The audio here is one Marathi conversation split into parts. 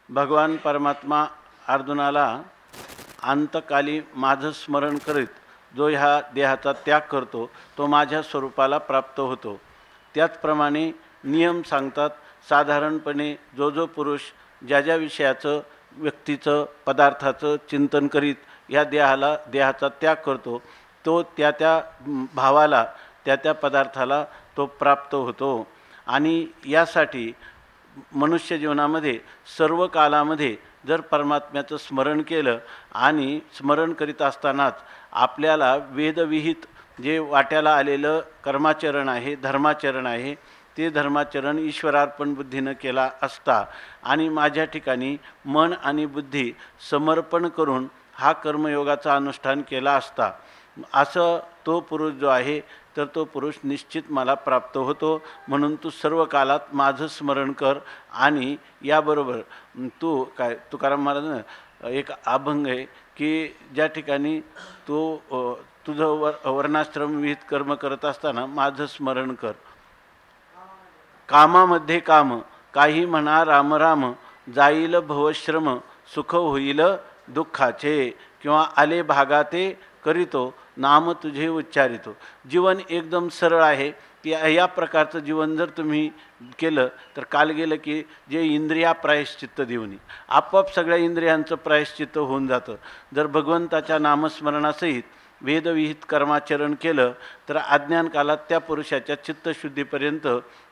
भगवान परमात्मा अर्जुनाला अंतकाली माझं स्मरण करीत जो ह्या देहाचा त्याग करतो तो माझ्या स्वरूपाला प्राप्त होतो। त्याचप्रमाणे नियम सांगतात, साधारणपणे जो पुरुष ज्या विषयाचं, व्यक्तीचं, पदार्थाचं चिंतन करीत या देहाचा त्याग करतो तो त्या भावाला, त्या पदार्थाला तो प्राप्त होतो। आणि यासाठी मनुष्य जीवनामध्ये सर्व कालामध्ये जर परमात्म्याचं स्मरण केलं आणि स्मरण करीत असतानाच आपल्याला वेदविहित जे वाट्याला आलेलं कर्माचरण आहे, धर्माचरण आहे, ते धर्माचरण ईश्वरार्पण बुद्धीनं केला असता आणि माझ्या ठिकाणी मन आणि बुद्धी समर्पण करून हा कर्मयोगाचा अनुष्ठान केला असता, असं तो पुरुष जो आहे तर तो पुरुष निश्चित मला प्राप्त होतो। म्हणून तू सर्व कालात माझं स्मरण कर। आणि याबरोबर तू काय, तुकाराम महाराज एक अभंग आहे की ज्या ठिकाणी तू तुझं वर्णाश्रम विहित कर्म करत असताना माझं स्मरण कर। कामामध्ये काम काही म्हणा राम राम, जाईल भवश्रम सुख होईल दुःखाचे, किंवा आले भागाते करीतो नाम तुझे उच्चारितो। जीवन एकदम सरळ आहे की या प्रकारचं जीवन जर तुम्ही केलं तर काल गेलं की जे इंद्रिया प्रायश्चित्त देऊन आपोआप सगळ्या इंद्रियांचं प्रायश्चित्त होऊन जातं। जर भगवंताच्या नामस्मरणासहित वेदविहित कर्माचरण केलं तर अज्ञान कालात त्या पुरुषाच्या चित्तशुद्धीपर्यंत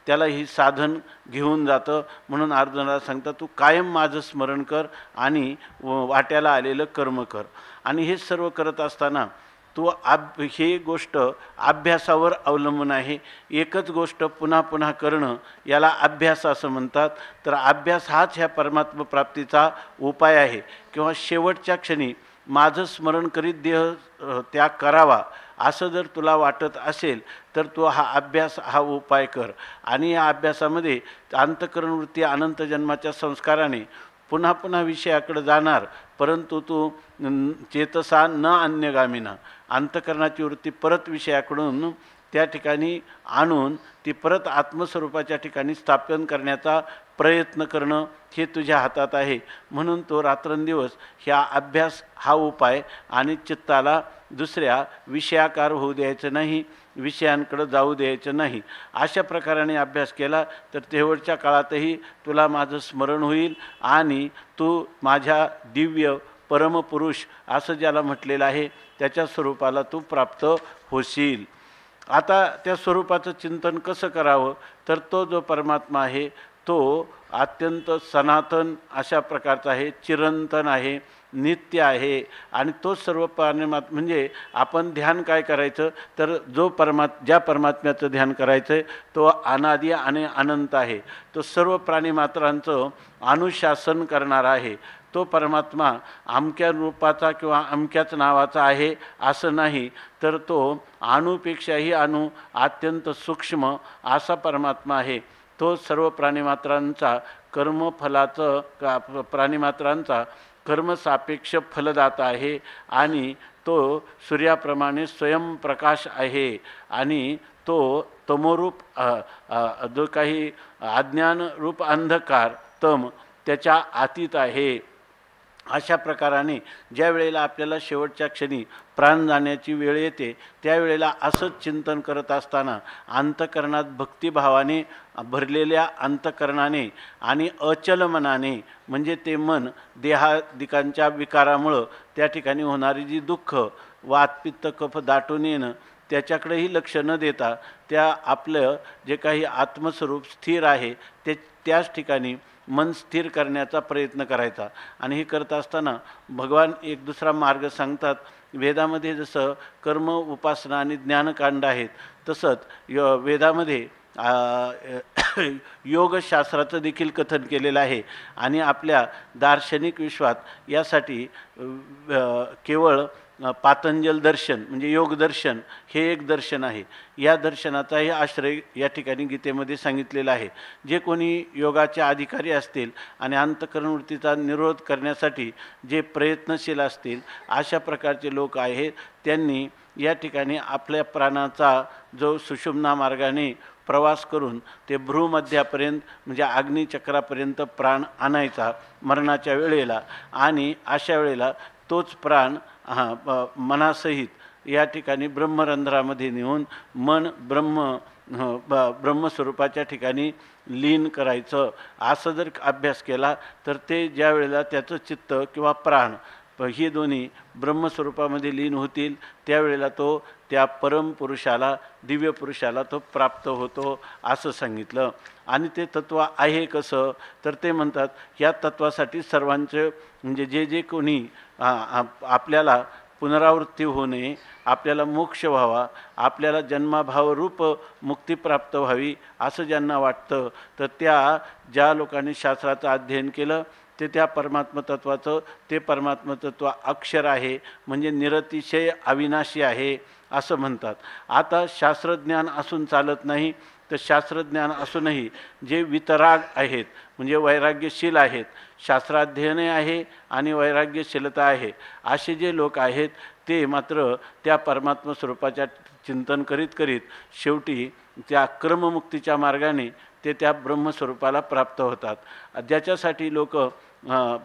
त्याला ही साधन घेऊन जातं। म्हणून अर्जुनाला सांगतात, तू कायम माझं स्मरण कर आणि वाट्याला आलेलं कर्म कर। आणि हे सर्व करत असताना तू ही गोष्ट अभ्यासावर अवलंबून आहे। एकच गोष्ट पुन्हा पुन्हा करणं याला अभ्यास असं म्हणतात। तर अभ्यास हाच ह्या परमात्म प्राप्तीचा उपाय आहे। किंवा शेवटच्या क्षणी माझं स्मरण करीत देह त्याग करावा असं जर तुला वाटत असेल तर तू हा अभ्यास, हा उपाय कर। आणि या अभ्यासामध्ये अंतःकरण वृत्ती अनंत जन्माच्या संस्काराने पुन्हा पुन्हा विषयाकडे जाणार, परंतु तू चेतसा न अन्यगामिना, अंतःकरणाची वृत्ती परत विषयाकडून त्या ठिकाणी आणून ती परत आत्मस्वरूपाच्या ठिकाणी स्थापन करण्याचा प्रयत्न करणं हे तुझ्या हातात आहे। म्हणून तो रात्रंदिवस ह्या अभ्यास, हा उपाय, आणि चित्ताला दुसऱ्या विषयाकार होऊ द्यायचं नाही, विषयांकडे जाऊ द्यायचं नाही। अशा प्रकाराने अभ्यास केला तर तेवढच्या काळातही तुला माझं स्मरण होईल आणि तू माझ्या दिव्य परमपुरुष असं ज्याला म्हटलेलं आहे त्याच्या स्वरूपाला तू प्राप्त होशील। आता त्या स्वरूपाचं चिंतन कसं करावं तर तो जो परमात्मा आहे तो अत्यंत सनातन अशा प्रकारचा आहे, चिरंतन आहे, नित्य आहे। आणि तो सर्व म्हणजे आपण ध्यान काय करायचं तर ज्या परमात्म्याचं ध्यान करायचं आहे तो अनादि आणि अनंत आहे। तो सर्व प्राणीमात्रांचं अनुशासन करणारा आहे। तो परमात्मा अमक्या रूपाचा किंवा अमक्याच नावाचा आहे असं नाही, तर तो अणुपेक्षाही अणु, अत्यंत सूक्ष्म असा परमात्मा आहे। तो सर्व प्राणीमात्रांचा प्राणीमात्रांचा कर्मसापेक्ष फलदाता आहे आणि तो सूर्याप्रमाणे स्वयंप्रकाश आहे। आणि तो तमोरूप जो काही अज्ञानरूप अंधकार तम त्याच्या आतीत आहे। अशा प्रकाराने ज्या वेळेला आपल्याला शेवटच्या क्षणी प्राण जाण्याची वेळ येते त्यावेळेला असंच चिंतन करत असताना अंतःकरणात भक्तिभावाने भरलेल्या अंतःकरणाने आणि अचल मनाने, म्हणजे ते मन देहादिकांच्या विकारामुळं त्या ठिकाणी होणारी जी दुःख, वात पित्त कफ दाटून येणं, त्याच्याकडेही लक्ष न देता त्या आपलं जे काही आत्मस्वरूप स्थिर आहे त्याच ठिकाणी मन स्थिर करण्याचा प्रयत्न करायचा। आणि हे करत असताना भगवान एक दुसरा मार्ग सांगतात। वेदामध्ये जसं कर्म, उपासना आणि ज्ञानकांड आहेत तसंच वेदामध्ये योगशास्त्राचं देखील कथन केलेलं आहे। आणि आपल्या दार्शनिक विश्वात यासाठी केवळ पातंजल दर्शन म्हणजे योग दर्शन हे एक दर्शन आहे। या दर्शनाचाही आश्रय या ठिकाणी गीतेमध्ये सांगितलेला आहे। जे कोणी योगाचे अधिकारी असतील आणि अंतःकरणवृत्तीचा निरोध करण्यासाठी जे प्रयत्नशील असतील अशा प्रकारचे लोक आहेत, त्यांनी या ठिकाणी आपल्या प्राणाचा जो सुषुम्ना मार्गाने प्रवास करून ते भ्रूमध्यापर्यंत म्हणजे अग्निचक्रापर्यंत प्राण आणायचा मरणाच्या वेळेला, आणि अशा वेळेला तोच प्राण मनासहित या ठिकाणी ब्रह्मरंध्रामध्ये नेऊन मन ब्रह्मस्वरूपाच्या ठिकाणी लीन करायचं. असं जर अभ्यास केला तर ते ज्या वेळेला त्याचं चित्त किंवा प्राण ही दोन्ही ब्रह्मस्वरूपामध्ये लीन होतील त्यावेळेला तो त्या परमपुरुषाला दिव्य पुरुषाला तो प्राप्त होतो असं सांगितलं. आणि ते तत्व आहे कसं तर ते म्हणतात या तत्वासाठी सर्वांचं म्हणजे जे जे कोणी आपल्याला पुनरावृत्ती होऊ नये, आपल्याला मोक्ष व्हावा, आपल्याला जन्माभावरूप मुक्ती प्राप्त व्हावी असं ज्यांना वाटतं तर त्या ज्या लोकांनी शास्त्राचं अध्ययन केलं ते त्या परमात्मतत्वाचं ते परमात्मतत्व अक्षर आहे म्हणजे निरतिशय अविनाशी आहे असं म्हणतात. आता शास्त्रज्ञान असून चालत नाही, तर शास्त्रज्ञान असूनही जे वितराग आहेत म्हणजे वैराग्यशील आहेत, शास्त्राध्ययने आहे आणि वैराग्यशीलता आहे, असे जे लोक आहेत ते मात्र त्या परमात्म स्वरूपाच्या चिंतन करीत करीत शेवटी त्या क्रममुक्तीच्या मार्गाने ते त्या ब्रह्मस्वरूपाला प्राप्त होतात. ज्याच्यासाठी लोक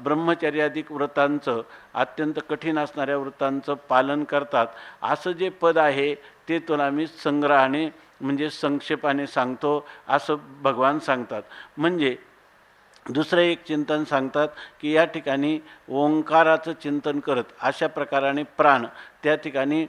ब्रह्मचर्याधिक व्रतांचं अत्यंत कठीण असणाऱ्या व्रतांचं पालन करतात असं जे पद आहे ते तुला मी संग्रहाने म्हणजे संक्षेपाने सांगतो असं भगवान सांगतात. म्हणजे दुसरं एक चिंतन सांगतात की या ठिकाणी ओंकाराचं चिंतन करत अशा प्रकाराने प्राण त्या ठिकाणी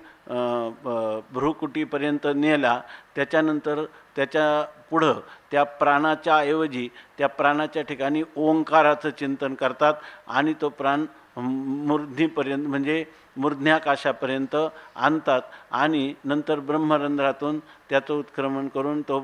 भ्रूकुटीपर्यंत नेला, त्याच्यानंतर त्याच्या पुढं त्या प्राणाच्या ऐवजी त्या प्राणाच्या ठिकाणी ओंकाराचं चिंतन करतात आणि तो प्राण मूर्धनीपर्यंत म्हणजे मूर्ध्याकाशापर्यंत आणतात आणि नंतर ब्रह्मरंध्रातून त्याचं उत्क्रमण करून तो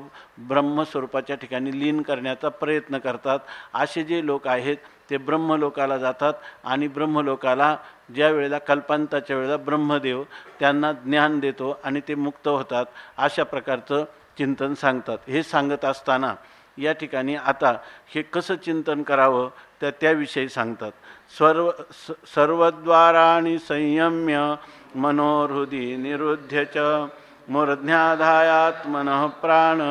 ब्रह्मस्वरूपाच्या ठिकाणी लीन करण्याचा प्रयत्न करतात. असे जे लोक आहेत ते ब्रह्मलोकाला जातात आणि ब्रह्मलोकाला ज्या वेळेला कल्पांताच्या वेळेला ब्रह्मदेव त्यांना ज्ञान देतो आणि ते मुक्त होतात अशा प्रकारचं चिंतन सांगतात. हे सांगत असताना या ठिकाणी आता हे कसं चिंतन करावं तर त्याविषयी सांगतात. सर्वद्वाराणि संयम्य मनोहृदि निरुध्य च मूर्ध्याधायात्मनः प्राण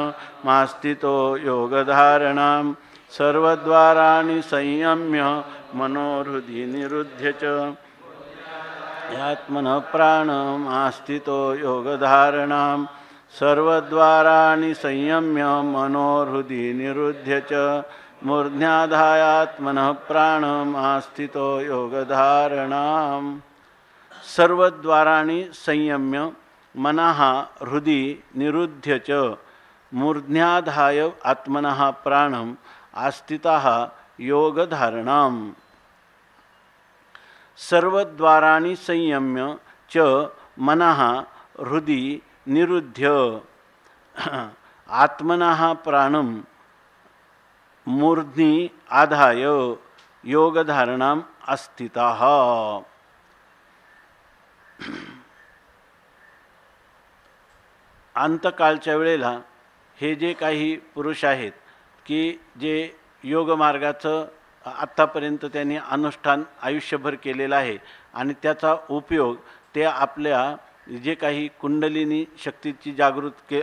मास्थितो योगधारणाम्. सर्वद्वाराणि संयम्य मनोहृदि निरुध्य च आत्मनः प्राण मास्थितो योगधारणाम्. सर्वद्वाराणि संयम्य मनोहृदि निरुध्य च मूर्ध्याधायात्मनः प्राणमास्थितो योगधारणाम्. सर्वद्वाराणि संयम्य मनः हृदि निरुध्य च मूर्ध्याधाय आत्मनः प्राणम् आस्थितः योगधारणाम्. सर्वद्वाराणि संयम्य च मनः हृदि निरुध्य आत्मनः प्राणम् मूर्ध्नि आधाय योगधारणाम् अस्थितः. अंतकाळच्या वेळेला हे जे काही पुरुष आहेत की जे योगमार्गाचं आत्तापर्यंत त्यांनी अनुष्ठान आयुष्यभर केलेलं आहे आणि त्याचा उपयोग ते आपल्या जे काही कुंडलिनी शक्तीची जागृत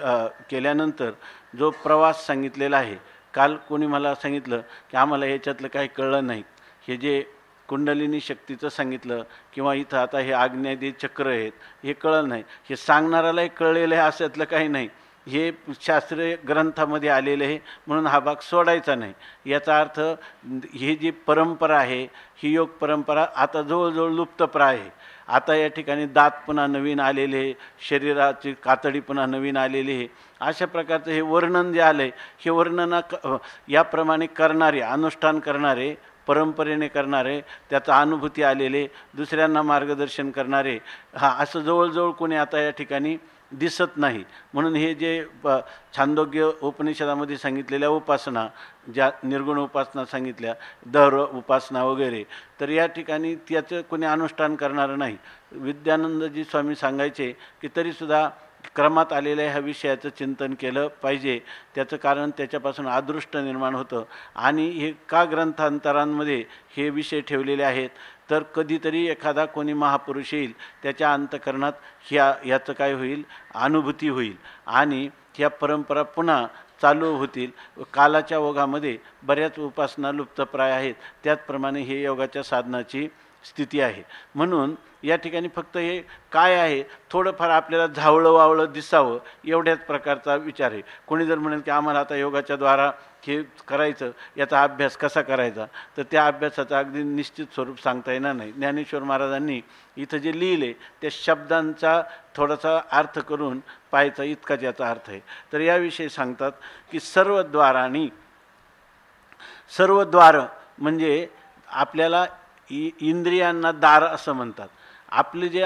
केल्यानंतर जो प्रवास सांगितलेला आहे. काल कोणी मला सांगितलं की आम्हाला ह्याच्यातलं काही कळलं नाही, हे जे कुंडलिनी शक्तीचं सांगितलं किंवा इथं आता हे आग्नेय चक्र आहेत हे कळलं नाही. हे सांगणाऱ्यालाही कळलेलं आहे अशातलं काही नाही, हे शास्त्रीय ग्रंथामध्ये आलेलं आहे म्हणून हा भाग सोडायचा नाही. याचा अर्थ ही जी परंपरा आहे ही योग परंपरा आता जवळजवळ लुप्तप्राय आहे. आता या ठिकाणी दात पुन्हा नवीन आलेले, शरीराची कातडी पुन्हा नवीन आलेली आहे. अशा प्रकारचं हे वर्णन जे आलं आहे हे वर्णना याप्रमाणे करणारे अनुष्ठान करणारे परंपरेने करणारे त्याचा अनुभूती आलेले दुसऱ्यांना मार्गदर्शन करणारे असं जवळजवळ कोणी आता या ठिकाणी दिसत नाही. म्हणून हे जे छांदोग्य उपनिषदामध्ये सांगितलेल्या उपासना ज्या निर्गुण उपासना सांगितल्या दर उपासना वगैरे तर या ठिकाणी त्याचं कोणी अनुष्ठान करणारं नाही. विद्यानंदजी स्वामी सांगायचे की तरीसुद्धा क्रमात आलेल्या ह्या विषयाचं चिंतन केलं पाहिजे. त्याचं कारण त्याच्यापासून अदृष्ट निर्माण होतं आणि हे का ग्रंथांतरांमध्ये हे विषय ठेवलेले आहेत तर कधीतरी एखादा कोणी महापुरुष येईल त्याच्या अंतःकरणात याचं काय होईल अनुभूती होईल आणि ह्या परंपरा पुन्हा चालू होतील. कालाच्या ओघामध्ये बऱ्याच उपासना लुप्तप्राय आहेत, त्याचप्रमाणे हे योगाच्या साधनाची स्थिती आहे. म्हणून या ठिकाणी फक्त हे काय आहे, थोडंफार आपल्याला झावळं वावळं दिसावं एवढ्याच प्रकारचा विचार आहे. कोणी जर म्हणेल की आम्हाला आता योगाच्या द्वारा हे करायचं, याचा अभ्यास कसा करायचा, तर त्या अभ्यासाचं अगदी निश्चित स्वरूप सांगता येणार नाही. ज्ञानेश्वर महाराजांनी इथं जे लिहिले त्या शब्दांचा थोडासा अर्थ करून पाहायचा, इतकाच याचा अर्थ आहे. तर याविषयी सांगतात की सर्व द्वार म्हणजे आपल्याला इंद्रियांना दार असं म्हणतात. आपले जे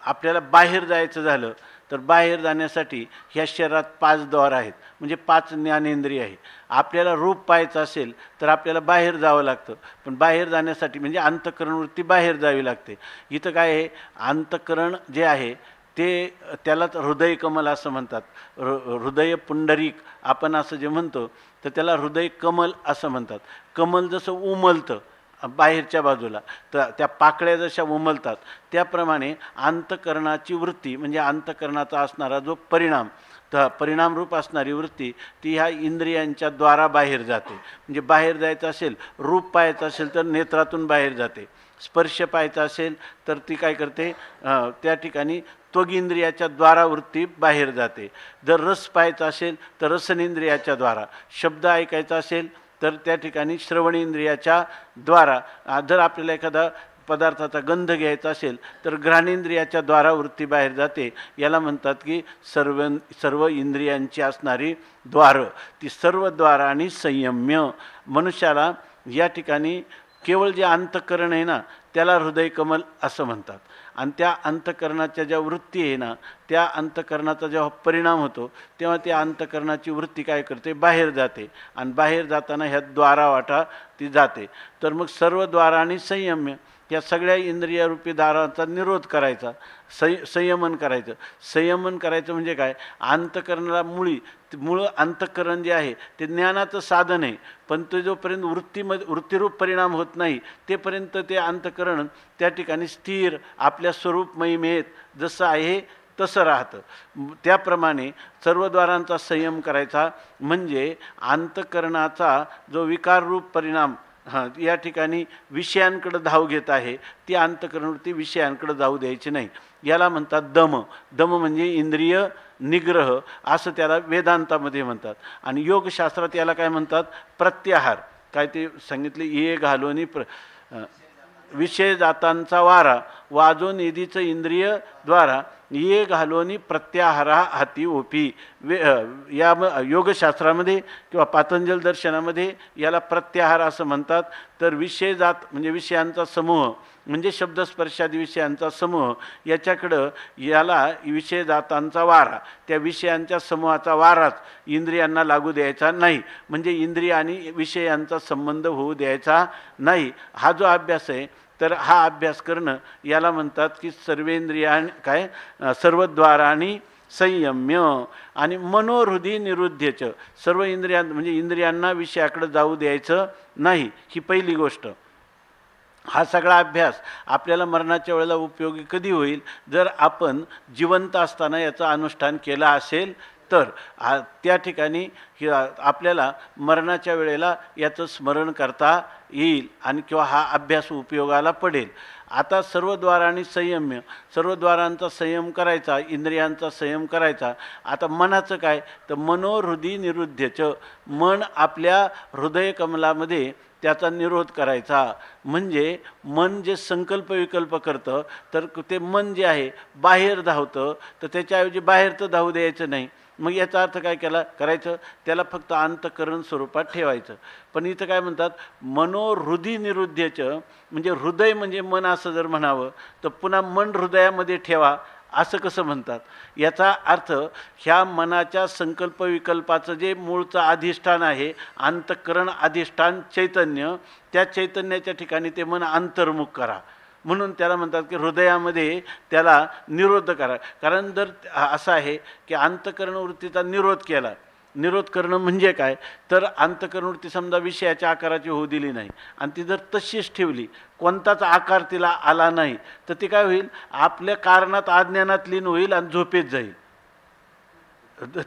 आपल्याला बाहेर जायचं झालं तर बाहेर जाण्यासाठी ह्या शरीरात 5 द्वार आहेत, म्हणजे 5 ज्ञानेंद्रिय आहे. आपल्याला रूप पाहायचं असेल तर आपल्याला बाहेर जावं लागतं, पण बाहेर जाण्यासाठी म्हणजे अंतःकरण वृत्ती बाहेर जावी लागते. इथं काय आहे, अंतःकरण जे आहे त्यालाच हृदय कमल असं म्हणतात. हृदय पुंडरीक आपण असं जे म्हणतो तर त्याला हृदय कमल असं म्हणतात. कमल जसं उमलतं बाहेरच्या बाजूला, तर त्या पाकळ्या जशा उमलतात त्याप्रमाणे अंतःकरणाची वृत्ती म्हणजे अंतःकरणाचा असणारा जो परिणाम, तर परिणामरूप असणारी वृत्ती ती ह्या इंद्रियांच्या द्वारा बाहेर जाते. म्हणजे बाहेर जायचं असेल, रूप पाहायचं असेल तर नेत्रातून बाहेर जाते. स्पर्श पाहायचा असेल तर ती काय करते, त्या ठिकाणी त्वगिंद्रियाच्या द्वारा वृत्ती बाहेर जाते. जर रस पाहायचा असेल तर रसनेंद्रियाच्या द्वारा, शब्द ऐकायचा असेल तर त्या ठिकाणी श्रवणेंद्रियाच्या द्वारा, जर आपल्याला एखादा पदार्थाचा गंध घ्यायचा असेल तर घ्राणेंद्रियाच्या द्वारा वृत्ती बाहेर जाते. याला म्हणतात की सर्व इंद्रियांची असणारी द्वारं, ती सर्व द्वारांनी संयम्य. मनुष्याला या ठिकाणी केवळ जे अंतःकरण आहे ना त्याला हृदय कमल असं म्हणतात. आणि त्या अंतःकरणाच्या ज्या वृत्ती आहे ना, त्या अंतःकरणाचा जेव्हा परिणाम होतो तेव्हा त्या अंतःकरणाची वृत्ती काय करते, बाहेर जाते. आणि बाहेर जाताना ह्या द्वारावाटा ती जाते. तर मग सर्व द्वारांनी संयम्य, या सगळ्या इंद्रियरूपी दारांचा निरोध करायचा, संयमन करायचं. संयमन करायचं म्हणजे काय, अंतःकरणाला मूळ अंतःकरण जे आहे ते ज्ञानाचं साधन आहे, पण तो जोपर्यंत वृत्तीरूप परिणाम होत नाही तेपर्यंत ते अंतःकरण त्या ठिकाणी स्थिर आपल्या स्वरूप महिमेत जसं आहे तसं राहतं. त्याप्रमाणे सर्व द्वारांचा संयम करायचा म्हणजे अंतःकरणाचा जो विकाररूप परिणाम या ठिकाणी विषयांकडे धाव घेत आहे ती अंतःकरणवृत्ती विषयांकडे जाऊ द्यायची नाही. याला म्हणतात दम. दम म्हणजे इंद्रिय निग्रह असं त्याला वेदांतामध्ये म्हणतात. आणि योगशास्त्रात याला काय म्हणतात, प्रत्याहार. काय ते सांगितले, ये घालोनी विषय जातांचा वारा वाजो निधीचं इंद्रिय द्वारा ये घालोनी प्रत्याहारा हाती ओपी. या योगशास्त्रामध्ये किंवा पातंजल दर्शनामध्ये याला प्रत्याहार असं म्हणतात. तर विषय जात म्हणजे विषयांचा समूह, म्हणजे शब्दस्पर्शादी विषयांचा समूह, याच्याकडं याला विषय जातांचा वारा, त्या विषयांच्या समूहाचा वाराच इंद्रियांना लागू द्यायचा नाही. म्हणजे इंद्रिय आणि विषयांचा संबंध होऊ द्यायचा नाही. हा जो अभ्यास आहे तर हा अभ्यास करणं याला म्हणतात की सर्वद्वारांनी संयम्य. आणि मनोहृदी निरुद्धच, सर्व म्हणजे इंद्रियांना विषयाकडे जाऊ द्यायचं नाही, ही पहिली गोष्ट. हा सगळा अभ्यास आपल्याला मरणाच्या वेळेला उपयोगी कधी होईल, जर आपण जिवंत असताना याचं अनुष्ठान केलं असेल तर. त्या ठिकाणी आपल्याला मरणाच्या वेळेला याचं स्मरण करता येईल आणि किंवा हा अभ्यास उपयोगाला पडेल. आता सर्व द्वारांनी संयम्य, सर्व द्वारांचा संयम करायचा, इंद्रियांचा संयम करायचा. आता मनाचं काय, तर मनोहृदी निरुद्धच, मन आपल्या हृदय कमलामध्ये त्याचा निरोध करायचा. म्हणजे मन जे संकल्प विकल्प करतं तर ते मन जे आहे बाहेर धावतं, तर त्याच्याऐवजी बाहेर तर धावू द्यायचं नाही. मग याचा अर्थ काय करायचं, त्याला फक्त अंतःकरण स्वरूपात ठेवायचं. पण इथं काय म्हणतात, मनोहृदी निरुद्धच, म्हणजे हृदय म्हणजे मन असं जर म्हणावं तर पुन्हा मन हृदयामध्ये ठेवा असं कसं म्हणतात. याचा अर्थ ह्या मनाच्या संकल्प विकल्पाचं जे मूळचं अधिष्ठान आहे, अंतःकरण अधिष्ठान चैतन्य, त्या चैतन्याच्या ठिकाणी ते मन अंतर्मुख करा. म्हणून त्याला म्हणतात की हृदयामध्ये त्याला निरोध करा. कारण जर असं आहे की अंतःकरण वृत्तीचा निरोध केला, निरोध करणं म्हणजे काय, तर अंतःकरण वृत्ती समजा विषयाच्या आकाराची होऊ दिली नाही आणि ती जर तशीच ठेवली, कोणताच आकार तिला आला नाही, तर ती काय होईल, आपल्या कारणात अज्ञानात लीन होईल आणि झोपेत जाईल.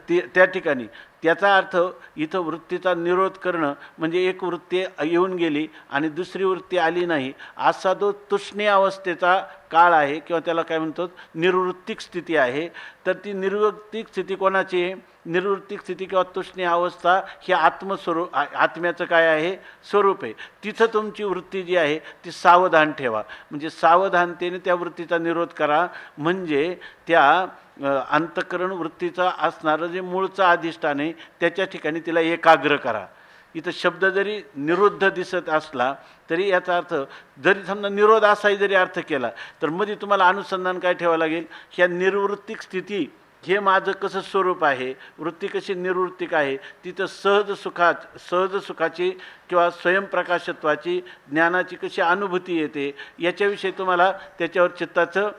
त्या ठिकाणी त्याचा अर्थ इथं वृत्तीचा निरोध करणं म्हणजे एक वृत्ती येऊन गेली आणि दुसरी वृत्ती आली नाही असा जो तुष्णी अवस्थेचा काळ आहे किंवा त्याला काय म्हणतो निर्वृत्तिक स्थिती आहे. तर ती निर्वृत्तिक स्थिती कोणाची आहे? निर्वृत्तिक स्थिती किंवा तुष्णी अवस्था ही आत्मस्वरूप आत्म्याचं काय आहे? स्वरूप आहे. तिथं तुमची वृत्ती जी आहे ती सावधान ठेवा. म्हणजे सावधानतेने त्या वृत्तीचा निरोध करा. म्हणजे त्या अंतःकरण वृत्तीचा असणारं जे मूळचं अधिष्ठान आहे त्याच्या ठिकाणी तिला एकाग्र करा. इथं शब्द जरी निरुद्ध दिसत असला तरी याचा अर्थ जरी समजा निरोध असाही जरी अर्थ केला तर मध्ये तुम्हाला अनुसंधान काय ठेवावं लागेल? ह्या निर्वृत्तिक स्थिती हे माझं कसं स्वरूप आहे, वृत्ती कशी निर्वृत्तिक आहे, तिथं सहज सुखाची किंवा स्वयंप्रकाशत्वाची ज्ञानाची कशी अनुभूती येते याच्याविषयी तुम्हाला त्याच्यावर चित्ताचं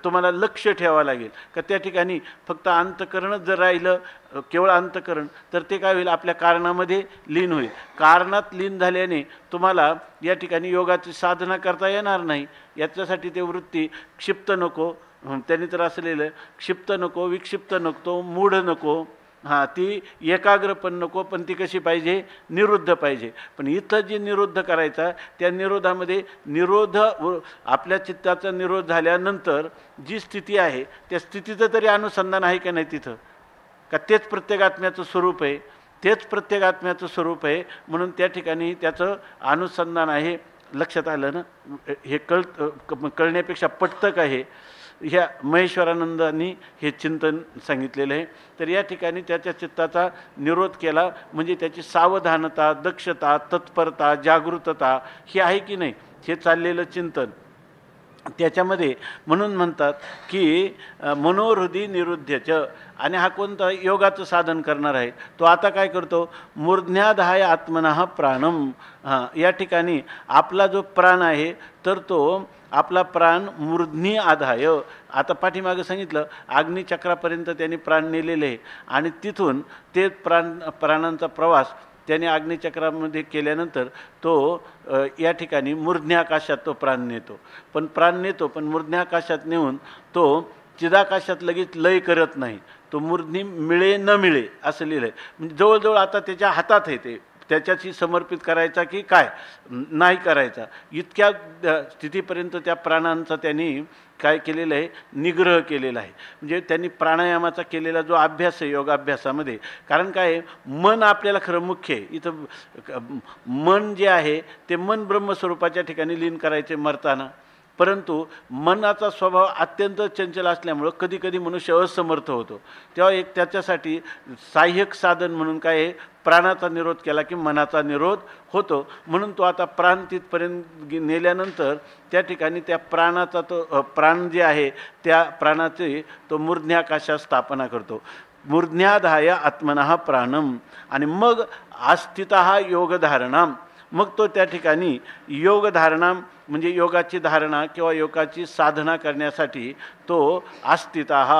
तुम्हाला लक्ष ठेवावं लागेल. का त्या ठिकाणी फक्त अंतःकरणच जर राहिलं केवळ अंतःकरण तर ते काय होईल? आपल्या कारणामध्ये लीन होईल. कारणात लीन झाल्याने तुम्हाला या ठिकाणी योगाची साधना करता येणार नाही. याच्यासाठी ते वृत्ती क्षिप्त नको, त्यांनी तर असलेलं क्षिप्त नको, विक्षिप्त नको, मूढ नको, ती एकाग्र पण नको, पण ती कशी पाहिजे? निरुद्ध पाहिजे. पण इथं जे निरुद्ध करायचा त्या निरोधामध्ये आपल्या चित्ताचा निरोध झाल्यानंतर जी स्थिती आहे त्या स्थितीचं तरी अनुसंधान आहे का नाही तिथं? का तेच प्रत्येकात्म्याचं स्वरूप आहे? तेच प्रत्येकात्म्याचं स्वरूप आहे म्हणून त्या ठिकाणी त्याचं अनुसंधान आहे. लक्षात आलं ना? हे कळण्यापेक्षा पटतं का हे? ह्या महेश्वरानंदांनी हे चिंतन सांगितलेलं आहे. तर या ठिकाणी त्याच्या चित्ताचा निरोध केला म्हणजे त्याची सावधानता, दक्षता, तत्परता, जागृतता ही आहे की नाही हे चाललेलं चिंतन त्याच्यामध्ये. म्हणून म्हणतात की मनोहृदी निरुद्धच. आणि हा कोणता योगाचं साधन करणार आहे तो आता काय करतो? मूर्ध्याधाय आत्मनः प्राणम. या ठिकाणी आपला जो प्राण आहे तर तो आपला प्राण मूर्ध्नी आधाय. आता पाठीमागं सांगितलं अग्निचक्रापर्यंत त्यांनी प्राण नेलेले आहे आणि तिथून ते प्राणांचा प्रवास त्याने अग्निचक्रामध्ये केल्यानंतर तो या ठिकाणी मूर्ध्न्याकाशात तो प्राण नेतो. पण मूर्ध्न्याकाशात नेऊन तो चिदाकाशात लगेच लय करत नाही. तो मूर्ध्नी मिळे न मिळे असं लिहिलं आहे. म्हणजे जवळजवळ आता त्याच्या हातात आहे ते त्याच्याशी समर्पित करायचा की काय नाही करायचा इतक्या स्थितीपर्यंत त्या प्राणांचा त्यांनी काय केलेलं आहे? निग्रह केलेला आहे. म्हणजे त्यांनी प्राणायामाचा केलेला जो अभ्यास आहे योगाभ्यासामध्ये. कारण काय मन आपल्याला खरं मुख्य आहे. इथं मन जे आहे ते मन ब्रह्मस्वरूपाच्या ठिकाणी लीन करायचे मरताना. परंतु मनाचा स्वभाव अत्यंत चंचल असल्यामुळं कधी कधी मनुष्य असमर्थ होतो. तेव्हा एक त्याच्यासाठी सहाय्यक साधन म्हणून काय आहे? प्राणाचा निरोध केला की मनाचा निरोध होतो. म्हणून तो आता प्राण तिथपर्यंत नेल्यानंतर त्या ठिकाणी त्या प्राणाचा तो प्राण जे आहे त्या प्राणाची तो मूर्ध्न्याकाशात स्थापना करतो. मूर्ध्न्याधाय आत्मनः प्राणम. आणि मग आस्थितः योगधारणाम. मग तो त्या ठिकाणी योगधारणा म्हणजे योगाची धारणा किंवा योगाची साधना करण्यासाठी तो आस्थितः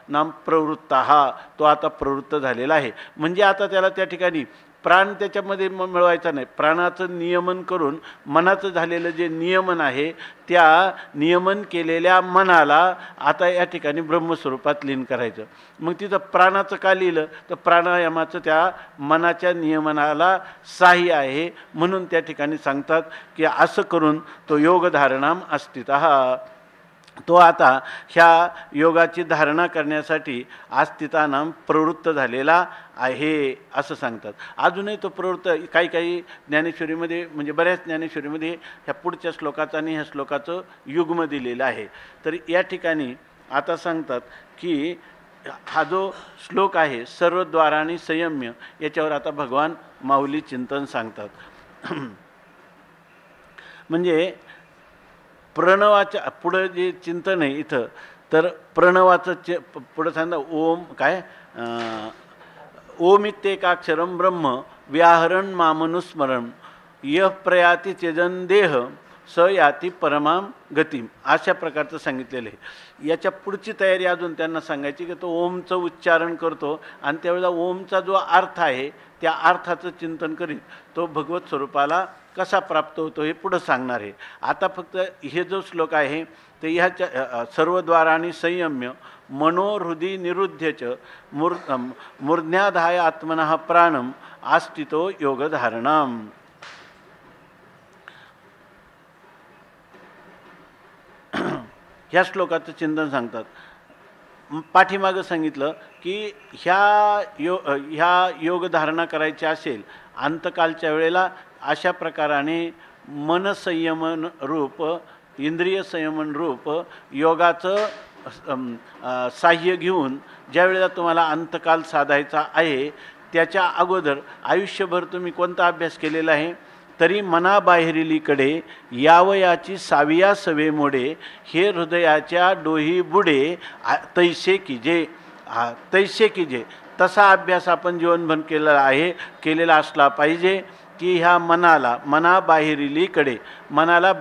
नाम प्रवृत्तः तो आता प्रवृत्त झालेला आहे. म्हणजे आता त्याला त्या ठिकाणी प्राण त्याच्यामध्ये मिळवायचा नाही. प्राणाचं नियमन करून मनाचं झालेलं जे नियमन आहे त्या नियमन केलेल्या मनाला आता या ठिकाणी ब्रह्मस्वरूपात लीन करायचं. मग तिथं प्राणाचं का लिहिलं तर प्राणायामाचं त्या मनाच्या नियमनाला सहाय्य आहे म्हणून त्या ठिकाणी सांगतात की असं करून तो योगधारणाम अस्थितः तो आता ह्या योगाची धारणा करण्यासाठी आस्थितानाम प्रवृत्त झालेला आहे असं सांगतात. अजूनही तो प्रवृत्त काही ज्ञानेश्वरीमध्ये म्हणजे बऱ्याच ज्ञानेश्वरीमध्ये ह्या पुढच्या श्लोकाचं आणि ह्या श्लोकाचं युग्म दिलेलं आहे. तर या ठिकाणी आता सांगतात की हा जो श्लोक आहे सर्वद्वारांनी संयम्य याच्यावर आता भगवान माऊली चिंतन सांगतात. म्हणजे प्रणवाच्या पुढं जे चिंतन आहे इथं तर प्रणवाचं पुढं सांगता ओम काय ओमित्येकाक्षरम ब्रह्म व्याहरण मामनुस्मरण यः प्रयाति त्यजन देह स याती परमाम गतीम, अशा प्रकारचं सांगितलेलं आहे. याच्या पुढची तयारी अजून त्यांना सांगायची की तो ओमचं उच्चारण करतो आणि त्यावेळेला ओमचा जो अर्थ आहे त्या अर्थाचं चिंतन करीत तो भगवत स्वरूपाला कसा प्राप्त होतो हे पुढं सांगणार आहे. आता फक्त हे जो श्लोक आहे ते ह्याच्या सर्वद्वारांनी संयम्य मनोहृदी निरुध्यच मूर्ध्याधाय आत्मनः प्राणम आस्थितो योगधारणम. ह्या श्लोकाचं चिंतन सांगतात. पाठीमागं सांगितलं की ह्या योगधारणा करायची असेल अंतकालच्या वेळेला अशा प्रकाराने मनसंयमन रूप इंद्रिय संयमन रूप योगाचं साह्य घेऊन ज्या वेळेला तुम्हाला अंतकाल साधायचा आहे त्याच्या अगोदर आयुष्यभर तुम्ही कोणता अभ्यास केलेला आहे. तरी मनाबाहेरीलीकडे यावयाची साविया सवे मोडे हे हृदयाच्या डोही बुडे तैसे कीजे. तसा अभ्यास आपण जीवनभर केलेला असला पाहिजे की ह्या मनाबाहेरीलीकडे मनाला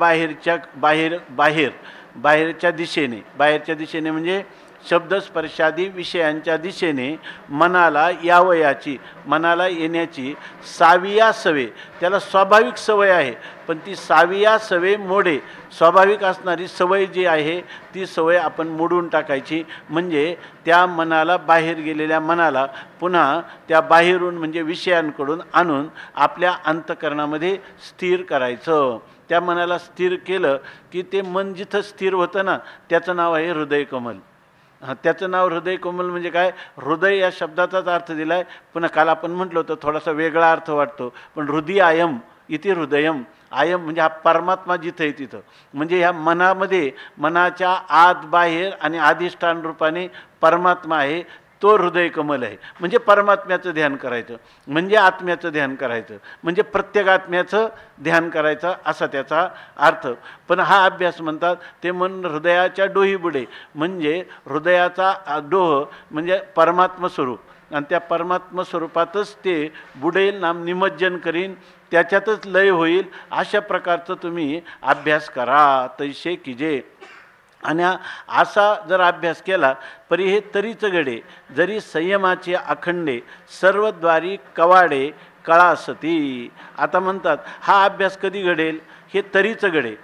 बाहेरच्या दिशेने म्हणजे शब्दस्पर्शादी विषयांच्या दिशेने मनाला मनाला येण्याची साविया सवे, त्याला स्वाभाविक सवय आहे पण ती साविया सवे मोडे, स्वाभाविक असणारी सवय जी आहे ती सवय आपण मोडून टाकायची. म्हणजे त्या मनाला बाहेर गेलेल्या मनाला पुन्हा त्या बाहेरून म्हणजे विषयांकडून आणून आपल्या अंतःकरणामध्ये स्थिर करायचं. त्या मनाला स्थिर केलं की ते मन जिथं स्थिर होतं ना त्याचं नाव आहे हृदय कमल. त्याचं नाव हृदय कोमल म्हणजे काय, हृदय या शब्दाचाच अर्थ दिला आहे. पुन्हा काल आपण म्हटलं होतं थोडासा वेगळा अर्थ वाटतो पण हृदय आयम इथे हृदयम आयम म्हणजे हा परमात्मा जिथं आहे तिथं, म्हणजे ह्या मनामध्ये मनाच्या आत बाहेर आणि अधिष्ठान रूपाने परमात्मा आहे तो हृदय कमल आहे. म्हणजे परमात्म्याचं ध्यान करायचं म्हणजे आत्म्याचं ध्यान करायचं म्हणजे प्रत्येक आत्म्याचं ध्यान करायचं असा त्याचा अर्थ. पण हा अभ्यास म्हणतात ते मन हृदयाच्या डोही बुडे म्हणजे हृदयाचा डोह म्हणजे परमात्म स्वरूप आणि त्या परमात्म स्वरूपातच ते बुडेल नाम निमज्जन करीन त्याच्यातच लय होईल अशा प्रकारचं तुम्ही अभ्यास करा. तैसे कीजे. आणि असा जर अभ्यास केला परी हे तरीच घडे जरी संयमाचे अखंडे सर्वद्वारी कवाडे कळासती. आता म्हणतात हा अभ्यास कधी घडेल, हे तरीच घडे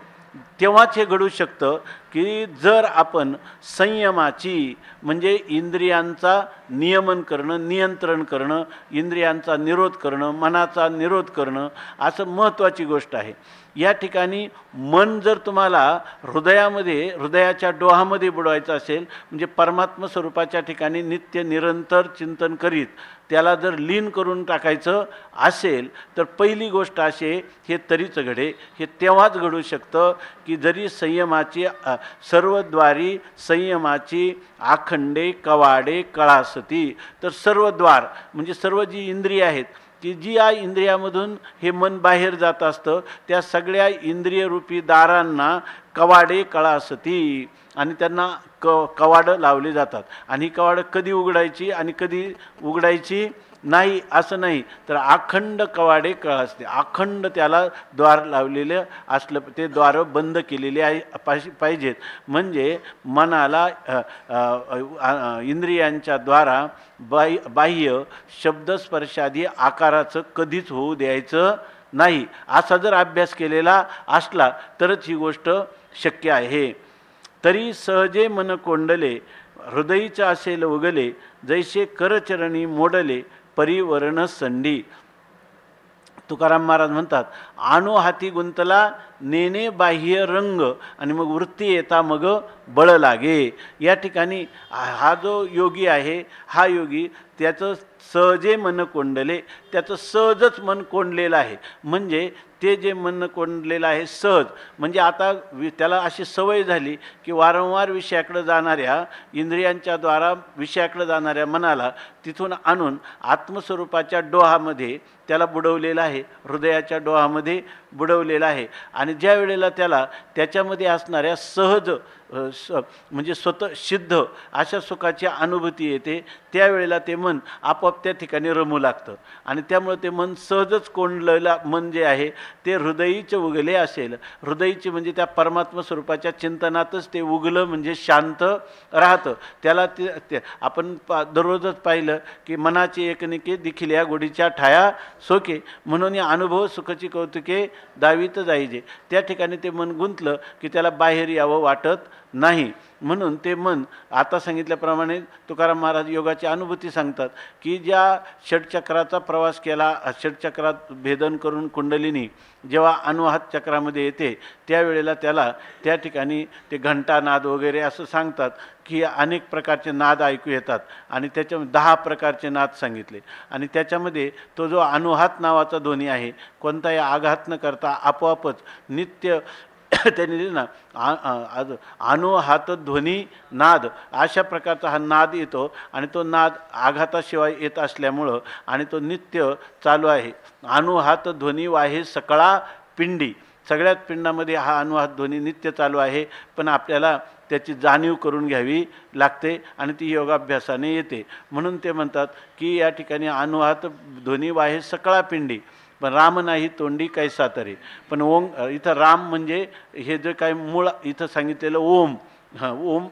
तेव्हाच हे घडू शकतं की जर आपण संयमाची म्हणजे इंद्रियांचा नियमन करणं नियंत्रण करणं इंद्रियांचा निरोध करणं मनाचा निरोध करणं असं महत्त्वाची गोष्ट आहे. या ठिकाणी मन जर तुम्हाला हृदयाच्या डोहामध्ये बुडवायचं असेल म्हणजे परमात्म स्वरूपाच्या ठिकाणी नित्य निरंतर चिंतन करीत त्याला जर लीन करून टाकायचं असेल तर पहिली गोष्ट असे हे तरीच घडे. हे तेव्हाच घडू शकतं की जरी संयमाची सर्वद्वारी संयमाची आखंडे कवाडे कळासती. तर सर्वद्वार म्हणजे सर्व जी इंद्रिय आहेत की जी या इंद्रियामधून हे मन बाहेर जात असतं त्या सगळ्या इंद्रियरूपी दारांना कवाडे कळासती आणि त्यांना कवाडं लावली जातात. आणि ही कवाडं कधी उघडायची आणि कधी उघडायची नाही असं नाही तर अखंड कवाडे कळासते. अखंड त्याला द्वार लावलेलं असलं ते द्वार बंद केलेले पाहिजेत. म्हणजे मनाला इंद्रियांच्या द्वारा बाह्य शब्दस्पर्शादी आकाराचं कधीच होऊ द्यायचं नाही. असा जर अभ्यास केलेला असला तरच ही गोष्ट शक्य आहे. तरी सहजे मन कोंडले हृदयीच असेल उगले जैसे करचरणी मोडले परिवर्ण संडी. तुकाराम महाराज म्हणतात आणो हाती गुंतला नेने बाह्य रंग आणि मग वृत्ती येता मग बळ लागे. या ठिकाणी हा जो योगी आहे हा योगी त्याचं सहजे मन कोंडले त्याचं सहजच मन कोंडलेलं आहे. म्हणजे ते जे मन कोंडलेलं आहे सहज म्हणजे आता त्याला अशी सवय झाली की वारंवार विषयाकडे जाणाऱ्या इंद्रियांच्या द्वारा विषयाकडे जाणाऱ्या मनाला तिथून आणून आत्मस्वरूपाच्या डोहामध्ये त्याला बुडवलेलं आहे, हृदयाच्या डोहामध्ये बुडवलेला आहे. आणि ज्या वेळेला त्याला त्याच्यामध्ये असणाऱ्या सहज म्हणजे स्वतः सिद्ध अशा सुखाची अनुभूती येते, त्यावेळेला ते मन आपोआप त्या ठिकाणी रमू लागतं. आणि त्यामुळे ते मन सहजच कोंडलेलं मन जे आहे ते हृदयीचे उगले असेल. हृदयीचे म्हणजे त्या परमात्मा स्वरूपाच्या चिंतनातच ते उगलं म्हणजे शांत राहतं. त्याला ते आपण दररोजच पाहिलं की मनाची एकनिके दिखिल या गोडीच्या ठाया सोके, म्हणून या अनुभव सुखाची कौतुके दावीत जायचे. त्या ठिकाणी ते मन गुंतलं की त्याला बाहेर यावं वाटत नाही. म्हणून ते मन आता सांगितल्याप्रमाणे तुकाराम महाराज योगाची अनुभूती सांगतात की ज्या षटचक्राचा प्रवास केला, षटचक्रात भेदन करून कुंडलिनी जेव्हा अनुहात चक्रामध्ये येते त्यावेळेला त्याला त्या ठिकाणी ते घंटानाद वगैरे असं सांगतात की अनेक प्रकारचे नाद ऐकू येतात. आणि त्याच्यामध्ये 10 प्रकारचे नाद सांगितले. आणि त्याच्यामध्ये तो जो अनुहात नावाचा ध्वनी आहे, कोणताही आघात न करता आपोआपच नित्य त्यांनी दिलं ना, अनुहात ध्वनी नाद अशा प्रकारचा हा नाद येतो. आणि तो नाद आघाताशिवाय येत असल्यामुळं आणि तो नित्य चालू आहे. अनुहात ध्वनी वाहे सकळा पिंडी, सगळ्याच पिंडामध्ये हा अनुहात ध्वनी नित्य चालू आहे. पण आपल्याला त्याची जाणीव करून घ्यावी लागते आणि ती योगाभ्यासाने येते. म्हणून ते म्हणतात की या ठिकाणी अनुहात ध्वनी वाहे सकळा पिंडी, पण राम नाही तोंडी कैसा तरी. पण इथं राम म्हणजे हे जे काय मूळ इथं सांगितलेलं ओम,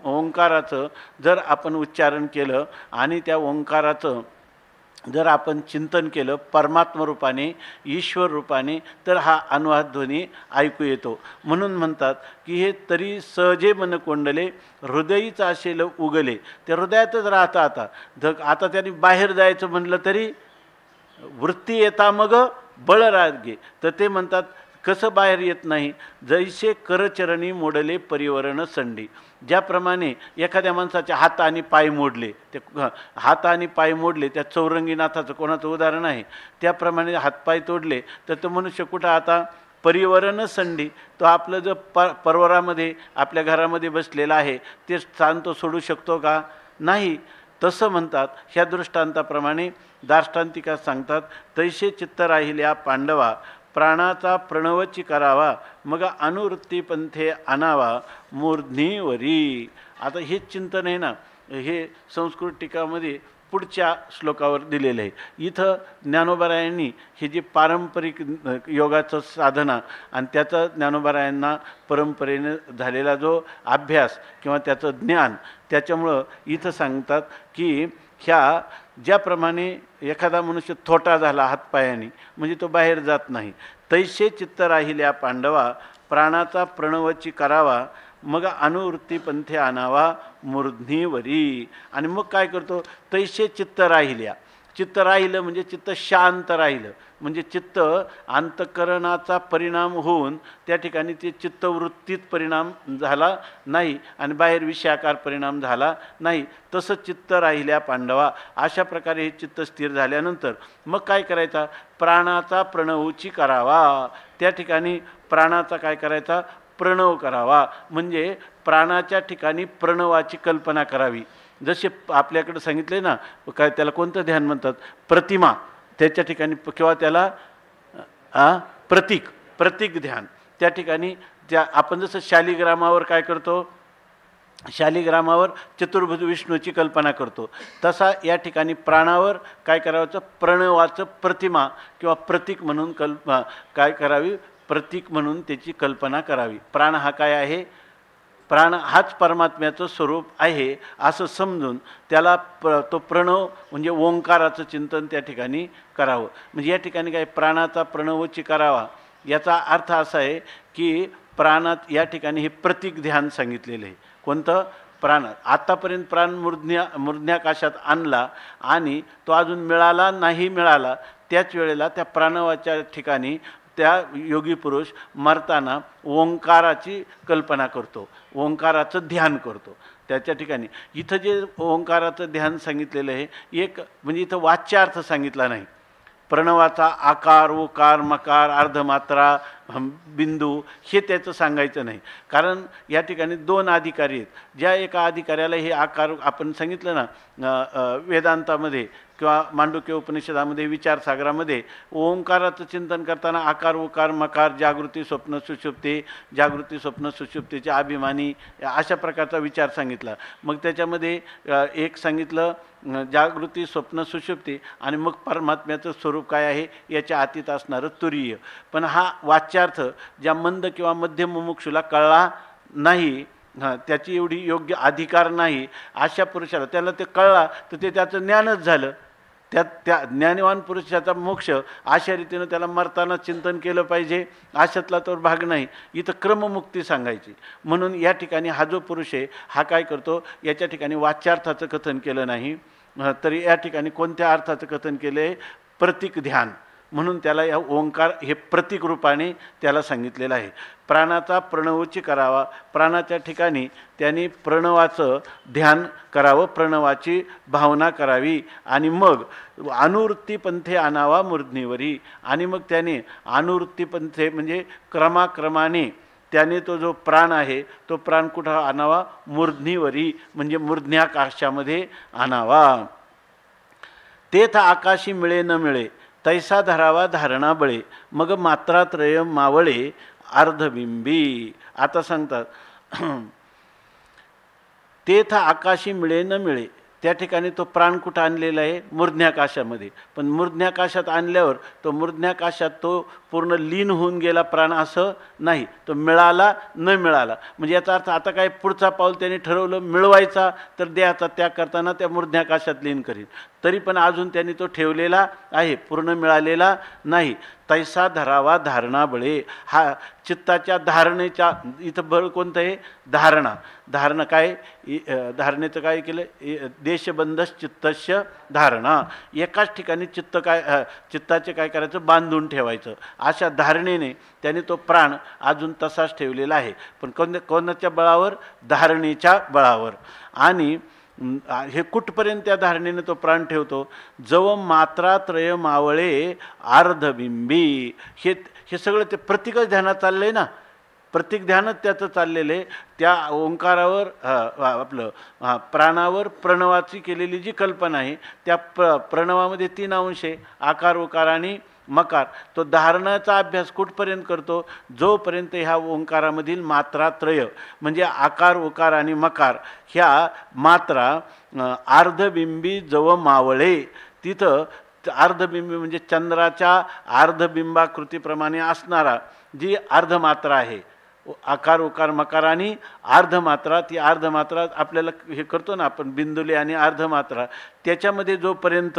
ओंकाराचं जर आपण उच्चारण केलं आणि त्या ओंकाराचं जर आपण चिंतन केलं परमात्मा रूपाने, ईश्वर रूपाने, तर हा अनुहात ध्वनी ऐकू येतो. म्हणून म्हणतात की हे तरी सहजे मन कोंडले, हृदयीच असेल उगले. ते हृदयातच राहतं. आता त्यांनी बाहेर जायचं म्हणलं तरी वृत्ती येता मग बळ रागे. तर ते म्हणतात कसं बाहेर येत नाही, जैसे करचरणी मोडले परिवरण संडी. ज्याप्रमाणे एखाद्या माणसाचे हात आणि पाय मोडले, ते हात आणि पाय मोडले, त्या चौरंगीनाथाचं कोणाचं उदाहरण आहे, त्याप्रमाणे हातपाय तोडले तर तो मनुष्य कुठं आता परिवरण संडी. तो आपलं जो परवरामध्ये आपल्या घरामध्ये बसलेला आहे ते स्थान तो सोडू शकतो का? नाही. तसं म्हणतात. ह्या दृष्टांताप्रमाणे दार्ष्टांतिका सांगतात, तैसे चित्त राहिल्या पांडवा, प्राणाचा प्रणवची करावा, मग अनुवृत्ती पंथे आणावा मूर्ध्नीवरी. आता हे चिंतन आहे ना, हे संस्कृत टीकामध्ये पुढच्या श्लोकावर दिलेलं आहे. इथं ज्ञानोबारायांनी हे जे पारंपरिक योगाचं साधना आणि त्याचा ज्ञानोबारायांना परंपरेने झालेला जो अभ्यास किंवा त्याचं ज्ञान, त्याच्यामुळं इथं सांगतात की ह्या ज्याप्रमाणे एखादा मनुष्य थोटा झाला हातपायाने म्हणजे तो बाहेर जात नाही, तैसे चित्त राहिल्या पांडवा, प्राणाचा प्रणवची करावा, मग अनुवृत्ती पंथे आणावा मूर्ध्नीवरी. आणि मग काय करतो? तैसे चित्त राहिल्या. चित्त राहिलं म्हणजे चित्त शांत राहिलं, म्हणजे चित्त अंतःकरणाचा परिणाम होऊन त्या ठिकाणी ते चित्तवृत्तीत परिणाम झाला नाही आणि बाहेर विषयाकार परिणाम झाला नाही. तसं चित्त राहिल्या पांडवा. अशा प्रकारे हे चित्त स्थिर झाल्यानंतर मग काय करायचा? प्राणाचा प्रणवची करावा. त्या ठिकाणी प्राणाचा काय करायचा? प्रणव करावा. म्हणजे प्राणाच्या ठिकाणी प्रणवाची कल्पना करावी. जसे आपल्याकडे सांगितले ना, काय त्याला कोणतं ध्यान म्हणतात? प्रतिमा. त्याच्या ठिकाणी किंवा त्याला प्रतीक ध्यान. त्या ठिकाणी त्या आपण जसं शालिग्रामावर काय करतो? शालिग्रामावर चतुर्भुज विष्णूची कल्पना करतो, तसा या ठिकाणी प्राणावर काय करायचं? प्रणवाचं प्रतिमा किंवा प्रतीक म्हणून काय करावी? प्रतीक म्हणून त्याची कल्पना करावी. प्राण हा काय आहे? प्राण हाच परमात्म्याचं स्वरूप आहे असं समजून त्याला तो प्रणव म्हणजे ओंकाराचं चिंतन त्या ठिकाणी करावं. म्हणजे या ठिकाणी काय? प्राणाचा प्रणवची करावा याचा अर्थ असा आहे की प्राणात या ठिकाणी हे प्रतीक ध्यान सांगितलेलं आहे. कोणतं? प्राणात. आत्तापर्यंत प्राण मूर्ध्न्याकाशात आणला आणि तो अजून मिळाला त्याच वेळेला त्या प्राणवाच्या ठिकाणी त्या योगी पुरुष मरताना ओंकाराची कल्पना करतो, ओंकाराचं ध्यान करतो. त्याच्या ठिकाणी इथं जे ओंकाराचं ध्यान सांगितलेलं आहे, एक म्हणजे इथं वाच्यार्थ सांगितला नाही. प्रणवाचा आकार, उकार, मकार, अर्धमात्रा, बिंदू हे त्याचं सांगायचं नाही. कारण या ठिकाणी 2 अधिकारी आहेत. ज्या एका अधिकाऱ्याला हे आकार आपण सांगितलं ना वेदांतामध्ये किंवा मांडुक्य उपनिषदामध्ये विचारसागरामध्ये ओंकाराचं चिंतन करताना आकार उकार मकार जागृती स्वप्न सुषुप्ती जागृती स्वप्न सुषुप्तीचे अभिमानी अशा प्रकारचा विचार सांगितला. मग त्याच्यामध्ये एक सांगितलं जागृती स्वप्न सुषुप्ती आणि मग परमात्म्याचं स्वरूप काय आहे याच्या आतीत असणारं तुरीय. पण हा वाच्यार्थ ज्या मंद किंवा मध्यम मुमुक्षूला कळला नाही, त्याची एवढी योग्य अधिकार नाही अशा पुरुषाला, त्याला ते कळला तर ते त्याचं ज्ञानच झालं. त्या ज्ञानवान पुरुषाचा मोक्ष अशा रीतीनं त्याला मरताना चिंतन केलं पाहिजे अशातला तो भाग नाही. इथं क्रममुक्ती सांगायची. म्हणून या ठिकाणी हा जो पुरुष आहे हा काय करतो, याच्या ठिकाणी वाच्यार्थाचं कथन केलं नाही, तरी या ठिकाणी कोणत्या अर्थाचं कथन केलं आहे, प्रतीक ध्यान म्हणून त्याला या ओंकार हे प्रतीक रूपाने त्याला सांगितलेलं आहे. प्राणाचा प्रणवोची करावा, प्राणाच्या ठिकाणी त्यांनी प्रणवाचं ध्यान करावं, प्रणवाची भावना करावी आणि मग अनुवृत्तीपंथे आणावा मूर्ध्नीवरी. आणि मग त्याने अनुवृत्तीपंथे म्हणजे क्रमाक्रमाने त्याने तो जो प्राण आहे तो प्राण कुठं आणावा, मूर्ध्नीवरी म्हणजे मूर्ध्न्याकाशामध्ये आणावा. तेथ आकाशी मिळे न मिळे तैसा धरावा धारणा बळे, मग मात्रात्रय मावळे अर्धबिंबी. आता सांगतात तेथ आकाशी मिळे न मिळे, त्या ठिकाणी तो प्राण कुठं आणलेला आहे, मूर्ध्न्याकाशामध्ये. पण मूर्ध्न्याकाशात आणल्यावर तो मूर्ध्न्याकाशात तो पूर्ण लीन होऊन गेला प्राण असं नाही, तो मिळाला न मिळाला. म्हणजे याचा अर्थ आता काय पुढचा पाऊल त्याने ठरवलं मिळवायचा, तर देहाचा त्याग करताना त्या मूर्ध्न्याकाशात लीन करीन. तरी पण अजून त्यांनी तो ठेवलेला आहे, पूर्ण मिळालेला नाही. तैसा धरावा धारणा बळे, हा चित्ताच्या धारणेच्या इथं बळ कोणतं आहे, धारणा. धारणा काय, धारणेचं काय केलं, देशबंधस चित्तस्य धारणा. एकाच ठिकाणी चित्त काय, चित्ताचे काय करायचं, बांधून ठेवायचं. अशा धारणेने त्याने तो प्राण अजून तसाच ठेवलेला आहे. पण कोणाच्या बळावर, धारणेच्या बळावर. आणि हे कुठपर्यंत त्या धारणेने तो प्राण ठेवतो, जव मात्रात्रय मावळे अर्धबिंबी. हे सगळं ते प्रतीकच ध्यानात चाललंय ना, प्रतीक ध्यानच त्याचं चाललेलं आहे. त्या ओंकारावर आपलं प्राणावर प्रणवाची केलेली जी कल्पना आहे त्या प्रणवामध्ये 3 अंश आहे, आकार उकार आणि मकार. तो धारणाचा अभ्यास कुठपर्यंत करतो, जोपर्यंत ह्या ओंकारामधील मात्रात्रय म्हणजे आकार उकार आणि मकार ह्या मात्रा अर्धबिंबी जव मावळे. तिथं अर्धबिंबी म्हणजे चंद्राच्या अर्धबिंबाकृतीप्रमाणे असणारा जी अर्धमात्रा आहे, आकार उकार मकार आणि अर्धमात्रा, ती अर्धमात्रा आपल्याला हे करतो ना आपण बिंदुले आणि अर्धमात्रा, त्याच्यामध्ये जोपर्यंत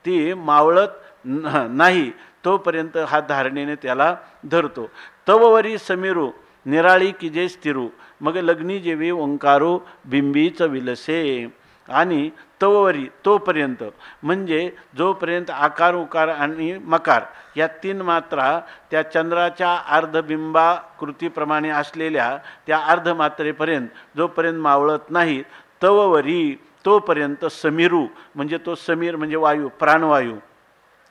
ती मावळत नाही तोपर्यंत हा धारणेने त्याला धरतो. तववरी समीरू निराळी की जे स्थिरू, मग लग्नी जेवी ओंकारो बिंबीच विलसे. आणि तववरी तोपर्यंत म्हणजे जोपर्यंत आकार उकार आणि मकार या 3 मात्रा त्या चंद्राच्या अर्धबिंबाकृतीप्रमाणे असलेल्या त्या अर्धमात्रेपर्यंत जोपर्यंत मावळत नाही, तववरी तोपर्यंत समीरू म्हणजे तो समीर म्हणजे वायू, प्राणवायू.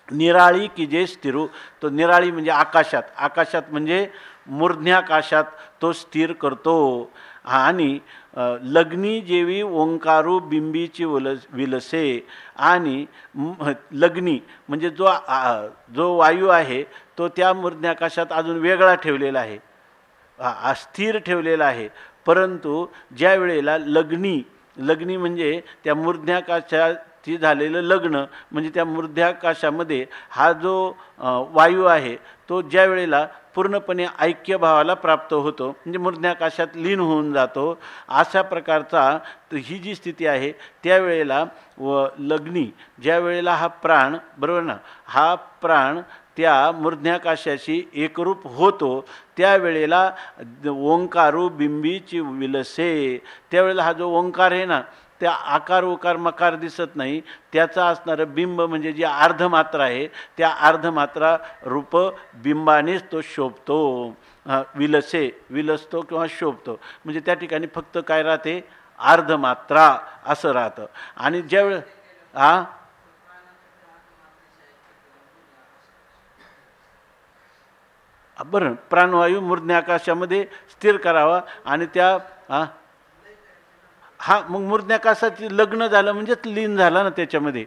निराळी की जे स्थिरू, तो निराळी म्हणजे आकाशात, आकाशात म्हणजे मूर्ध्न्याकाशात तो स्थिर करतो. आणि लग्नी जेवी ओंकारू बिंबीची विलसे. आणि लग्नी म्हणजे जो वायू आहे तो त्या मूर्ध्न्याकाशात अजून वेगळा ठेवलेला आहे, अस्थिर ठेवलेला आहे. परंतु ज्या वेळेला लग्नी म्हणजे त्या मूर्ध्न्याकाशाची झालेलं लग्न म्हणजे त्या मूर्ध्याकाशामध्ये हा जो वायू आहे तो ज्या वेळेला पूर्णपणे ऐक्यभावाला प्राप्त होतो म्हणजे मूर्ध्न्याकाशात लीन होऊन जातो, अशा प्रकारचा ही जी स्थिती आहे त्यावेळेला लग्नी ज्या वेळेला हा प्राण, बरोबर ना, हा प्राण त्या मूर्ध्न्याकाशाशी एकरूप होतो त्यावेळेला ओंकारू बिंबीची विलसे. त्यावेळेला हा जो ओंकार आहे ना, त्या आकार उकार मकार दिसत नाही, त्याचा असणारं बिंब म्हणजे जी अर्धमात्रा आहे त्या अर्धमात्रा रूप बिंबानेच तो शोभतो, विलसतो किंवा शोभतो. म्हणजे त्या ठिकाणी फक्त काय राहते, अर्धमात्रा असं राहतं. आणि ज्यावेळेस बरं प्राणवायू मूर्ध्न्याकाशामध्ये स्थिर करावा आणि त्या मग मूर्ध्न्याकाशाची लग्न झालं म्हणजेच लीन झाला ना त्याच्यामध्ये.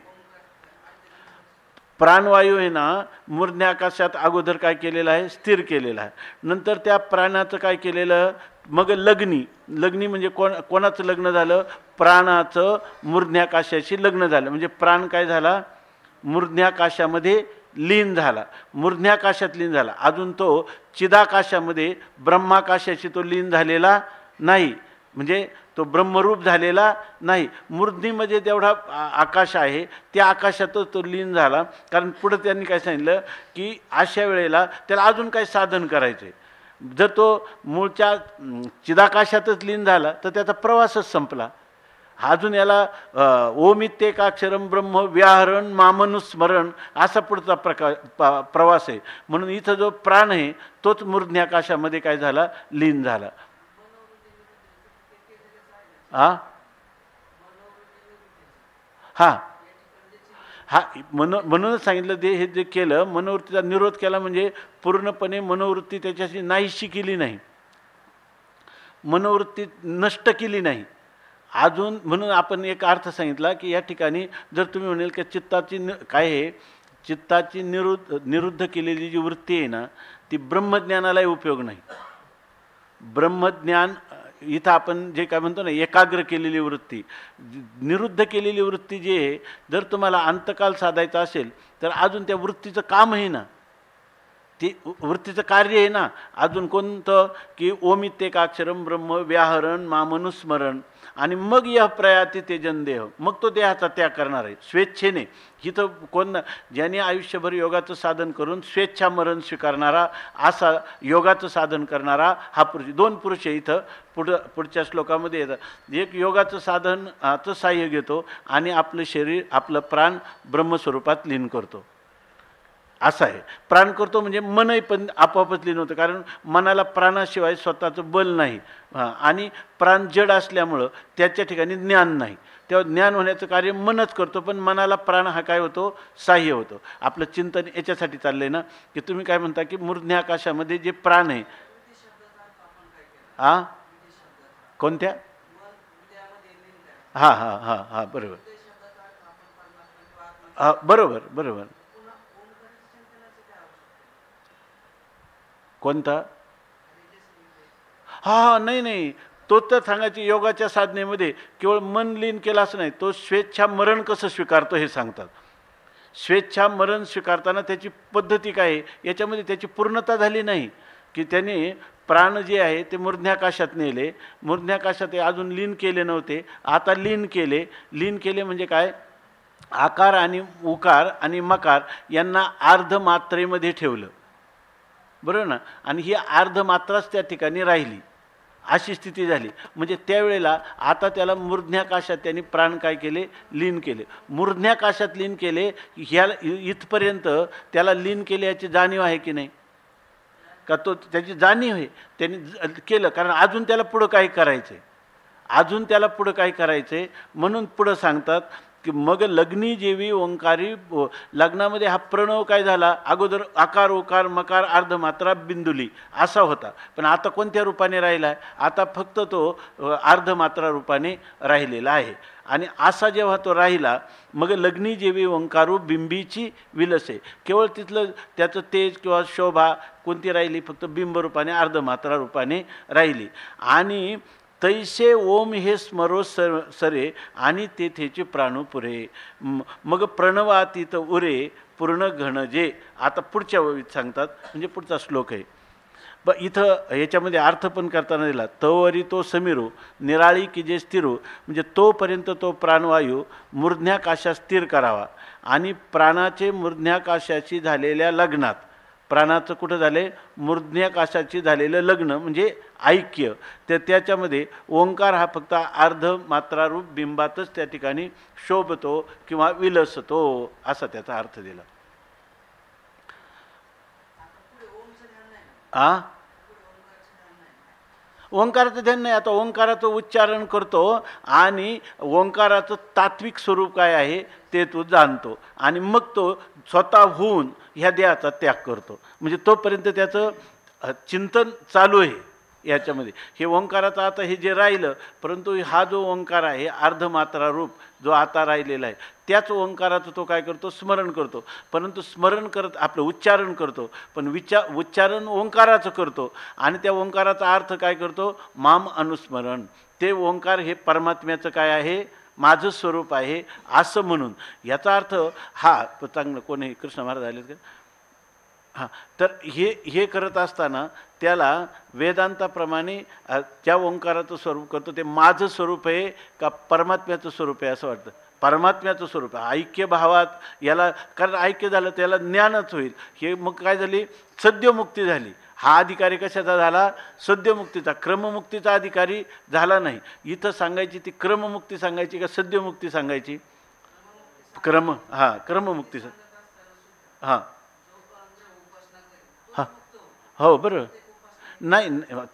प्राणवायू आहे ना मूर्ध्न्याकाशात अगोदर काय केलेलं आहे, स्थिर केलेलं आहे. नंतर त्या प्राणाचं काय केलेलं, मग लग्नी म्हणजे कोणाचं लग्न झालं, प्राणाचं मूर्ध्न्याकाशाशी लग्न झालं. म्हणजे प्राण काय झाला, मूर्ध्न्याकाशामध्ये लीन झाला, मूर्ध्न्याकाशात लीन झाला. अजून तो चिदाकाशामध्ये ब्रह्माकाशाशी तो लीन झालेला नाही, म्हणजे तो ब्रह्मरूप झालेला नाही. मूर्ध्नीमध्ये जेवढा आकाश आहे त्या आकाशातच तो लीन झाला. कारण पुढं त्यांनी काय सांगितलं की अशा वेळेला त्याला अजून काय साधन करायचं आहे. जर तो मूळच्या चिदाकाशातच लीन झाला तर त्याचा प्रवासच संपला. अजून याला ओमित्येकाक्षरम ब्रह्म व्याहरण मामनुस्मरण असा पुढचा प्रवास आहे. म्हणून इथं जो प्राण आहे तोच मूर्ध्न्याकाशामध्ये काय झाला, लीन झाला. हां म्हणूनच सांगितलं ते हे जे केलं, मनोवृत्तीचा निरोध केला म्हणजे पूर्णपणे मनोवृत्ती त्याच्याशी नाहीशी केली नाही, मनोवृत्ती नष्ट केली नाही अजून. म्हणून आपण एक अर्थ सांगितला की या ठिकाणी जर तुम्ही म्हणाल की चित्ताची काय आहे, चित्ताची निरुद्ध केलेली जी वृत्ती आहे ना ती ब्रह्मज्ञानालाही उपयोग नाही. ब्रह्मज्ञान इथं आपण जे काय म्हणतो ना एकाग्र केलेली वृत्ती, निरुद्ध केलेली वृत्ती जी आहे, जर तुम्हाला अंतकाल साधायचा असेल तर अजून त्या वृत्तीचं काम आहे ना, ती वृत्तीचं कार्य आहे ना अजून कोणतं की ओमित्येकाक्षरम ब्रह्म व्याहरण मामनुस्मरण आणि मग या प्रयाती तेजन देह, मग तो देहाचा त्याग करणार आहे स्वेच्छेने. इथं कोण ज्याने आयुष्यभर योगाचं साधन करून स्वेच्छा मरण स्वीकारणारा, असा योगाचं साधन करणारा हा पुरुष. दोन पुरुष आहे इथं पुढच्या श्लोकामध्ये येतात. एक योगाचं साधनाचं साह्य घेतो आणि आपलं शरीर आपलं प्राण ब्रह्मस्वरूपात लीन करतो, असं आहे. प्राण करतो म्हणजे मनही पण आपोआपच लीन होतं, कारण मनाला प्राणाशिवाय स्वतःचं बल नाही आणि प्राण जड असल्यामुळं त्याच्या ठिकाणी ज्ञान नाही. तेव्हा ज्ञान होण्याचं कार्य मनच करतो, पण मनाला प्राण हा काय होतो, साह्य होतो. आपलं चिंतन याच्यासाठी चाललंय ना की तुम्ही काय म्हणता की मूर्ध्न्याकाशामध्ये जे प्राण आहे कोणत्या हां हां हां हां बरोबर बरोबर बरोबर. कोणता? नाही तो तर सांगायची योगाच्या साधनेमध्ये केवळ मन लीन केलं असं नाही, तो स्वेच्छा मरण कसं स्वीकारतो हे सांगतात. स्वेच्छा मरण स्वीकारताना त्याची पद्धती काय आहे याच्यामध्ये त्याची पूर्णता झाली नाही की त्याने प्राण जे आहे ते मूर्ध्न्याकाशात नेले, मूर्ध्न्याकाशात ते अजून लीन केले नव्हते, आता लीन केले म्हणजे काय, आकार आणि उकार आणि मकार यांना अर्धमात्रेमध्ये ठेवलं, बरोबर ना. आणि ही अर्धमात्राच त्या ठिकाणी राहिली, अशी स्थिती झाली. म्हणजे त्यावेळेला आता त्याला मूर्ध्न्याकाशात त्यांनी प्राण काय केले, लीन केले. मूर्ध्न्याकाशात लीन केले, ह्या इथपर्यंत त्याला लीन केले याची जाणीव आहे की नाही, का तो त्याची जाणीव आहे, त्यांनी केलं. कारण अजून त्याला पुढं काही करायचं आहे, म्हणून पुढं सांगतात की मग लग्नी जेवी ओंकारी. लग्नामध्ये हा प्रणव काय झाला, अगोदर आकार ओकार मकार अर्धमात्रा बिंदुली असा होता, पण आता कोणत्या रूपाने राहिला आहे, आता फक्त तो अर्धमात्रा रूपाने राहिलेला आहे. आणि असा जेव्हा तो राहिला मग लग्नी जेवी ओंकारू बिंबीची विलसे, केवळ तिथलं त्याचं तेज किंवा शोभा कोणती राहिली, फक्त बिंब रूपाने अर्धमात्रा रूपाने राहिली. आणि तैसे ओम हे स्मरो सरे आणि तेथेचे प्राणुपुरे, मग प्रणवातीत उरे पूर्ण घणजे. आता पुढच्या ओळीत सांगतात, म्हणजे पुढचा श्लोक आहे. इथं याच्यामध्ये अर्थ पण करताना दिला, तवरी तो समीरो निराळी की जे स्थिरो, म्हणजे तोपर्यंत तो प्राणवायू मूर्ध्न्याकाशात स्थिर करावा. आणि प्राणाचे मूर्ध्न्याकाशाशी झालेल्या लग्नात, प्राणाचं कुठं झाले, मूर्ध्न्याकाशाशी झालेलं लग्न म्हणजे ऐक्य, तर त्याच्यामध्ये ओंकार हा फक्त अर्धमात्रारूप बिंबातच त्या ठिकाणी शोभतो किंवा विलसतो, असा त्याचा अर्थ दिला. ओंकाराचं ध्यान नाही. आता ओंकाराचं उच्चारण करतो आणि ओंकाराचं तात्विक स्वरूप काय आहे ते तो जाणतो आणि मग तो स्वतःहून ह्या देहाचा त्याग करतो. म्हणजे तोपर्यंत त्याचं चिंतन चालू आहे, याच्यामध्ये. हे ओंकाराचं आता हे जे राहिलं, परंतु हा जो ओंकार आहे अर्धमात्रा रूप जो आता राहिलेला आहे, त्याच ओंकाराचं तो काय करतो, स्मरण करतो. परंतु स्मरण करत आपलं उच्चारण करतो, पण उच्चारण ओंकाराचं करतो आणि त्या ओंकाराचा अर्थ काय करतो, माम अनुस्मरण. ते ओंकार हे परमात्म्याचं काय आहे, माझं स्वरूप आहे असं म्हणून. याचा अर्थ हा चांगलं कोणी कृष्ण महाराज आलेत का, हां, तर हे करत असताना त्याला वेदांताप्रमाणे ज्या ओंकाराचं स्वरूप करतो ते माझं स्वरूप आहे का परमात्म्याचं स्वरूप आहे असं वाटतं. परमात्म्याचं स्वरूप आहे. ऐक्य भावात याला, कारण ऐक्य झालं त्याला ज्ञानच होईल. हे मग काय झाली, सद्यमुक्ती झाली. हा अधिकारी कशाचा झाला, सद्यमुक्तीचा. क्रममुक्तीचा अधिकारी झाला नाही. इथं सांगायची ती क्रममुक्ती सांगायची का सद्यमुक्ती सांगायची, क्रममुक्तीचं. हां हां, हो बरं. नाही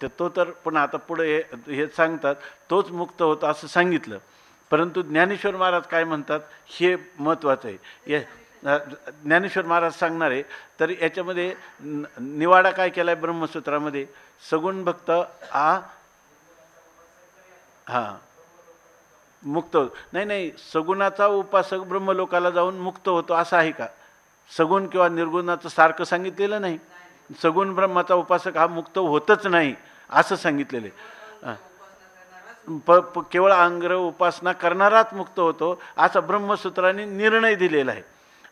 तो तर पण आता पुढे हे सांगतात तोच मुक्त होतो असं सांगितलं. परंतु ज्ञानेश्वर महाराज काय म्हणतात हे महत्त्वाचं आहे. ज्ञानेश्वर महाराज सांगणार आहे. तर याच्यामध्ये निवाडा काय केला आहे ब्रह्मसूत्रामध्ये, सगुण भक्त हां मुक्त होतो. नाही, सगुणाचा उपासक ब्रह्मलोकाला जाऊन मुक्त होतो असं आहे का? सगुण किंवा निर्गुणाचं सारखं सांगितलेलं नाही. सगुण ब्रह्माचा उपासक हा मुक्त होतच नाही असं सांगितलेलं आहे. केवळ अंग्र उपासना करणाराच मुक्त होतो असा ब्रह्मसूत्राने निर्णय दिलेला आहे.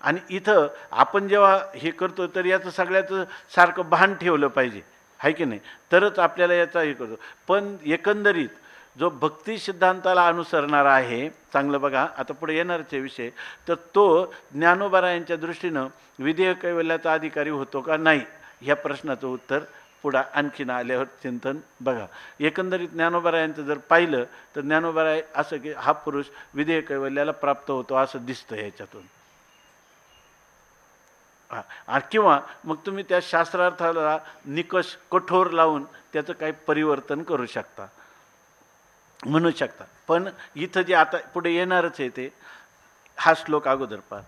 आणि इथं आपण जेव्हा हे करतो तर याचं सगळ्याचं सारखं भान ठेवलं पाहिजे, आहे की नाही, तरच आपल्याला याचा हे करतो. पण एकंदरीत जो भक्ती सिद्धांताला अनुसरणारा आहे, चांगलं बघा आता पुढे येणारचे विषय, तर तो ज्ञानोबा यांच्या दृष्टीनं विधेय कैवल्याचा अधिकारी होतो का नाही, ह्या प्रश्नाचं उत्तर पुढं आणखीन आल्यावर चिंतन बघा. एकंदरीत ज्ञानोबा यांचं जर पाहिलं तर ज्ञानोबा असं की हा पुरुष विधेय कैवल्याला प्राप्त होतो असं दिसतं याच्यातून. किंवा मग तुम्ही त्या शास्त्रार्थाला निकष कठोर लावून त्याचं काही परिवर्तन करू शकता, म्हणू शकता. पण इथं जे आता पुढे येणारच आहे ते हा श्लोक अगोदर पहा.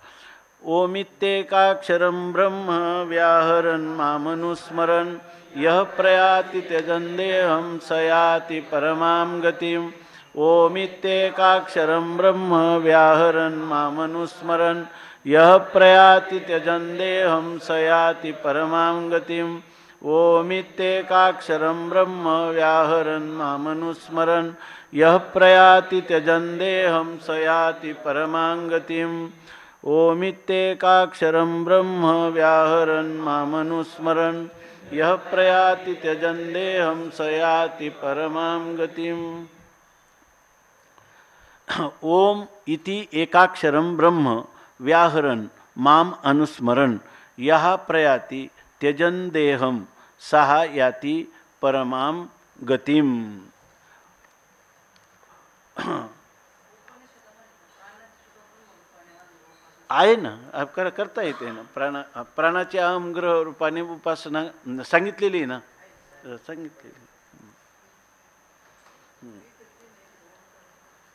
ओमित्येकाक्षरं ब्रह्म व्याहरन् मामनुस्मरन् यः प्रयाति त्यजन् देहं स याति परमां गतिम्. ओमित्येकाक्षरं ब्रह्म व्याहरन् मामनुस्मरन् यः प्रयाति त्यजन् देहं स याति परमां गतिम्. ओमित्येकाक्षरं ब्रह्म व्याहरन् मामनुस्मरन् यः प्रयाति त्यजन् देहं स याति परमां गतिम्. ओमित्येकाक्षरं ब्रह्म व्याहरन् मामनुस्मरन् यः प्रयाति त्यजन् देहं स याति परमां गतिम्. ओम इति एकाक्षरं ब्रह्म व्याहरन् माम अनुस्मरन् यः प्रयाति त्यजन् देहं सः याति परमां गतिम्. आहे ना, करता येते ना. प्राणाची अहंग्रह रूपाने उपासना सांगितलेली ना, सांगितलेली.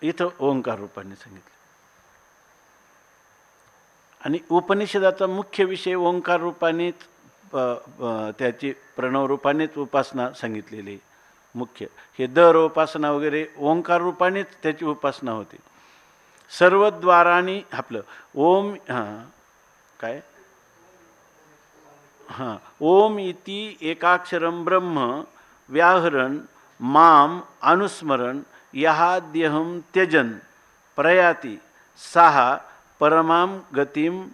इथं ओंकार रूपाने सांगितलं. आणि उपनिषदाचा मुख्य विषय ओंकार रूपानेच, त्याची प्रणव रूपानेच उपासना सांगितलेली मुख्य. हे दर उपासना वगैरे ओंकार रूपानेच त्याची उपासना होते. सर्व द्वारांनी आपलं ओम काय ओम इति एकाक्षरं ब्रह्म व्याहरन् माम अनुस्मरन् यः देहं त्यजन् प्रयाति सः परमां गतिं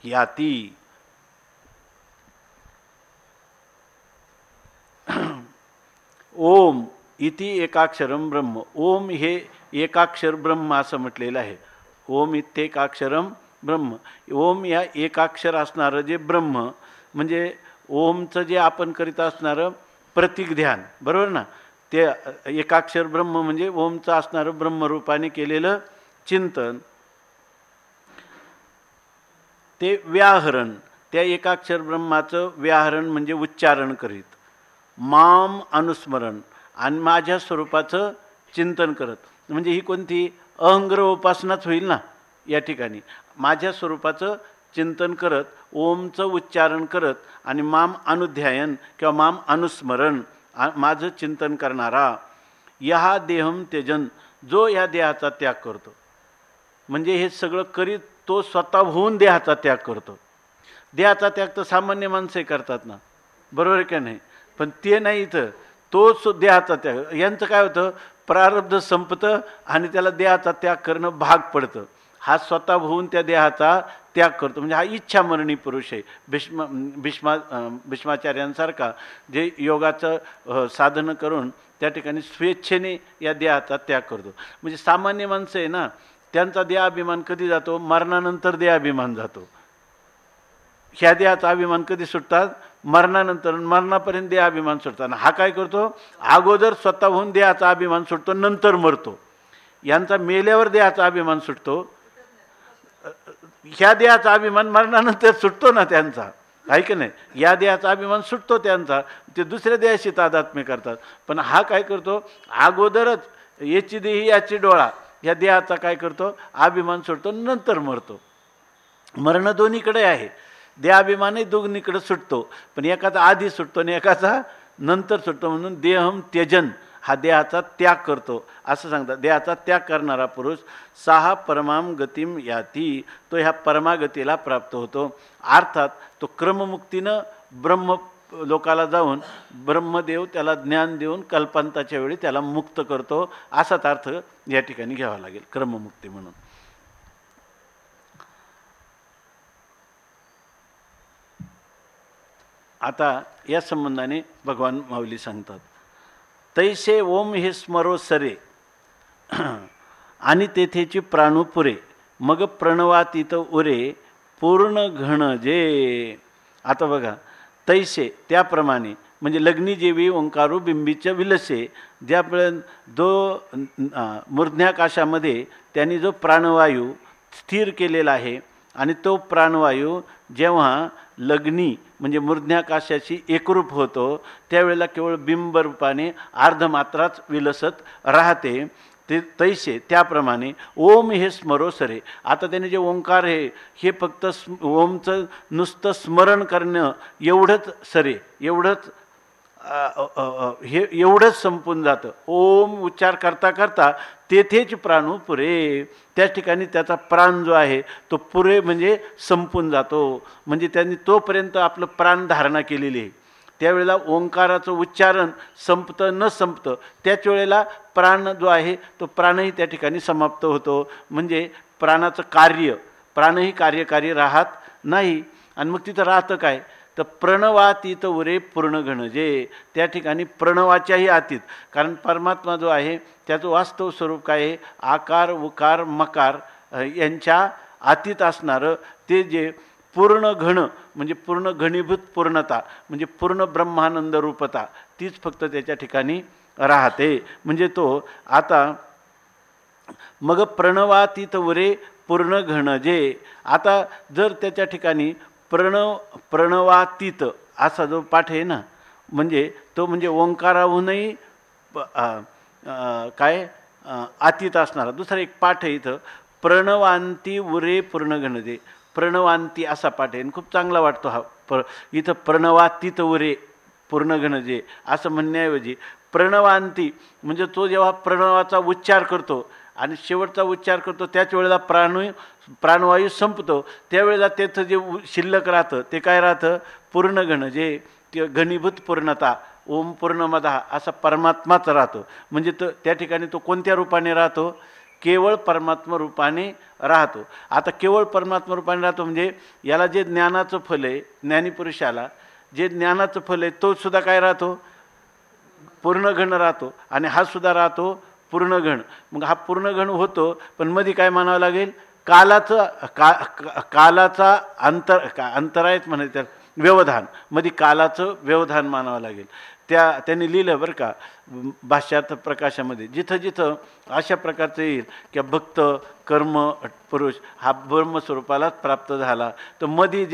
याति. ओम इति एकाक्षरं ब्रह्म. ओम हे एकाक्षर ब्रह्म असं म्हटलेलं आहे. ओम इत्येकाक्षरं ब्रह्म. ओम या एकाक्षर असणारं जे ब्रह्म म्हणजे ओमचं जे आपण करीत असणारं प्रतीक ध्यान, बरोबर ना, ते एकाक्षर ब्रह्म म्हणजे ओमचं असणारं ब्रह्मरूपाने केलेलं चिंतन, ते व्याहरण, त्या एकाक्षर ब्रह्माचं व्याहरण म्हणजे उच्चारण करीत, माम अनुस्मरण आणि माझ्या स्वरूपाचं चिंतन करत. म्हणजे ही कोणती अहंग्रह उपासनाच होईल ना. या ठिकाणी माझ्या स्वरूपाचं चिंतन करत, ओमचं उच्चारण करत आणि माम अनुध्यायन किंवा माम अनुस्मरण माझं चिंतन करणारा, या देहम त्यजन, जो या देहाचा त्याग करतो. म्हणजे हे सगळं करीत तो स्वतः होऊन देहाचा त्याग करतो. देहाचा त्याग तर सामान्य माणसंही करतात ना, बरोबर आहे का नाही? पण ते नाही, इथं तोच देहाचा त्याग. यांचं काय होतं, प्रारब्ध संपतं आणि त्याला देहाचा त्याग करणं भाग पडतं. हा स्वतः होऊन त्या देहाचा त्याग करतो. म्हणजे हा इच्छामरणी पुरुष आहे. भीष्माचार्यांसारखा जे योगाचं साधन करून त्या ठिकाणी स्वेच्छेने या देहाचा त्याग करतो. म्हणजे सामान्य माणसं आहे ना, त्यांचा देहाभिमान कधी जातो? मरणानंतर देहाभिमान जातो. ह्या देहाचा अभिमान कधी सुटतात? मरणानंतर. मरणापर्यंत देहाभिमान सुटतात. हा काय करतो? अगोदर स्वतःहून देहाचा अभिमान सुटतो, नंतर मरतो. यांचा मेल्यावर देहाचा अभिमान सुटतो. ह्या देहाचा अभिमान मरणानंतर सुटतो ना त्यांचा, आहे की नाही? या देहाचा अभिमान सुटतो त्यांचा, ते दुसऱ्या देहाशी तादात्म्य करतात. पण हा काय करतो? अगोदरच याची देही याची डोळा, या देहाचा काय करतो? अभिमान सुटतो, नंतर मरतो. मरण दोन्हीकडे आहे. देहाभिमानही दोन्हीकडे सुटतो, पण एकाचा आधी सुटतो आणि एकाचा नंतर सुटतो. म्हणून देहम त्यजन, हा देहाचा त्याग करतो असं सांगतात. देहाचा त्याग करणारा पुरुष सहा परमाम गतिम याती, तो ह्या परमागतीला प्राप्त होतो. अर्थात तो क्रममुक्तीनं ब्रह्म लोकाला जाऊन ब्रह्मदेव त्याला ज्ञान देऊन कल्पांताच्या वेळी त्याला मुक्त करतो, असाच अर्थ या ठिकाणी घ्यावा लागेल, क्रममुक्ती म्हणून. आता या संबंधाने भगवान माऊली सांगतात, तैसे ओम हे स्मरो सरे आणि तेथेची प्राणुपुरे, मग प्रणवातीत उरे पूर्ण घण जे. आता बघा, तैसे त्याप्रमाणे, म्हणजे लग्नी जेवी ओंकारू बिंबीच्या विलसे, ज्यापर्यंत जो मूर्ध्याकाशामध्ये त्यांनी जो प्राणवायू स्थिर केलेला आहे, आणि तो प्राणवायू जेव्हा लग्नी म्हणजे मूर्ध्याकाशाशी एकरूप होतो, त्यावेळेला केवळ बिंबरूपाने अर्धमात्राच विलसत राहते. ते तैसे त्याप्रमाणे ओम हे स्मरो सरे. आता त्याने जे ओंकार आहे, हे फक्त ओमचं नुसतं स्मरण करणं एवढंच सरे, एवढंच हे एवढंच संपून जातं. ओम उच्चार करता करता तेथेच प्राणू पुरे, त्या ठिकाणी त्याचा प्राण जो आहे तो पुरे म्हणजे संपून जातो. म्हणजे त्यांनी तोपर्यंत आपलं प्राणधारणा केलेली आहे. त्यावेळेला ओंकाराचं उच्चारण संपतं न संपतं, त्याच वेळेला प्राण जो आहे तो प्राणही त्या ठिकाणी समाप्त होतो. म्हणजे प्राणाचं कार्य, प्राणही कार्यकारी राहत नाही. आणि मग तिथं राहतं काय? तर प्रणवातीत उरे पूर्ण घण जे, त्या ठिकाणी प्रणवाच्याही आतीत. कारण परमात्मा जो आहे त्याचं वास्तव स्वरूप काय आहे? आकार उकार मकार यांच्या आतीत असणारं ते जे पूर्ण घण, म्हणजे पूर्ण घणीभूत पूर्णता, म्हणजे पूर्ण ब्रह्मानंद रूपता, तीच फक्त त्याच्या ठिकाणी राहते. म्हणजे तो आता मग प्रणवातीत उरे पूर्ण घण जे. आता जर त्याच्या ठिकाणी प्रणवातीत असा जो पाठ आहे ना, म्हणजे तो म्हणजे ओंकाराहूनही काय आतीत असणारा दुसरा एक पाठ आहे इथं, प्रणवांती उरे पूर्ण घण जे. प्रणवांती असा पाठ आहे, खूप चांगला वाटतो हा. इथं प्रणवातीत उरे पूर्ण घण जे असं म्हणण्याऐवजी प्रणवांती, म्हणजे तो जेव्हा प्रणवाचा उच्चार करतो आणि शेवटचा उच्चार करतो, त्याच वेळेला प्राणवायू संपतो, त्यावेळेला त्याचं जे शिल्लक राहतं ते काय राहतं? पूर्ण घण जे, ते घनीभूत पूर्णता, ओम पूर्णमदा असा परमात्माच राहतो. म्हणजे तो त्या ठिकाणी तो कोणत्या रूपाने राहतो? केवळ परमात्मा रूपाने राहतो. आता केवळ परमात्मा रूपाने राहतो म्हणजे याला जे ज्ञानाचं फल आहे, ज्ञानीपुरुषाला जे ज्ञानाचं फल आहे तो सुद्धा काय राहतो? पूर्ण घण राहतो. आणि हा सुद्धा राहतो पूर्ण घण. मग हा पूर्ण घण होतो, पण मध्ये काय म्हणावं लागेल? कालाचा अंतरायत म्हणायचं व्यवधान, मध्ये कालाचं व्यवधान मानावं लागेल. त्यांनी लिहिलं बरं का भाष्यार्थ प्रकाशामध्ये, जिथं जिथं अशा प्रकारचं येईल की भक्त कर्म पुरुष हा ब्रह्मस्वरूपालाच प्राप्त झाला, तर मध्ये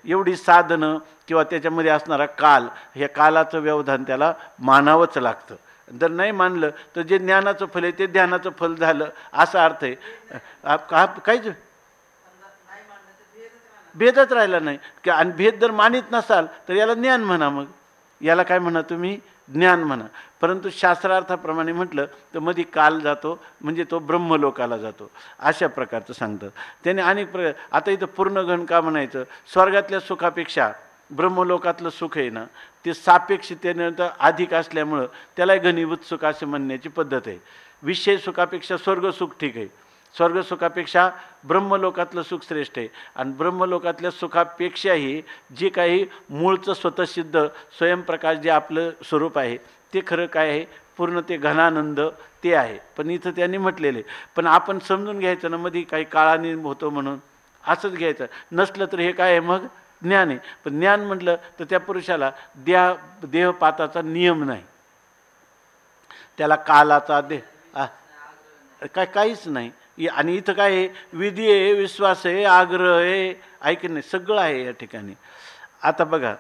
एवढी साधनं किंवा त्याच्यामध्ये असणारा काल, ह्या कालाचं व्यवधान त्याला मानावंच लागतं. जर नाही मानलं तर जे ज्ञानाचं फल आहे ते ध्यानाचं फल झालं असा अर्थ आहे. काहीच भेदच राहिला नाही. आणि भेद जर मानित नसाल तर याला ज्ञान म्हणा. मग याला काय म्हणा तुम्ही? ज्ञान म्हणा. परंतु शास्त्रार्थाप्रमाणे म्हटलं तर मध्ये काल जातो, म्हणजे तो ब्रह्मलोकाला जातो, अशा प्रकारचं सांगतात त्याने. अनेक आता इथं पूर्णगण का म्हणायचं? स्वर्गातल्या सुखापेक्षा ब्रह्मलोकातलं सुख आहे ना, ते सापेक्षतेने अधिक असल्यामुळं त्याला घनीभूत सुख असे म्हणण्याची पद्धत आहे. विषय सुखापेक्षा स्वर्गसुख ठीक आहे, स्वर्गसुखापेक्षा ब्रह्मलोकातलं सुख श्रेष्ठ आहे. आणि ब्रह्मलोकातल्या सुखापेक्षाही जे काही मूळचं स्वतःसिद्ध स्वयंप्रकाश जे आपलं स्वरूप आहे ते खरं काय आहे? पूर्ण ते घनानंद ते आहे. पण इथं त्यांनी म्हटलेले, पण आपण समजून घ्यायचं ना मध्ये काही काळाने होतो म्हणून, असंच घ्यायचं. नसलं तर हे काय आहे? मग ज्ञान आहे. पण ज्ञान म्हटलं तर त्या पुरुषाला देहपाताचा नियम नाही, त्याला कालाचा काहीच नाही. आणि इथं काय आहे? विधी आहे, विश्वास आहे, आग्रह आहे, ऐक नाही, सगळं आहे या ठिकाणी. आता बघा,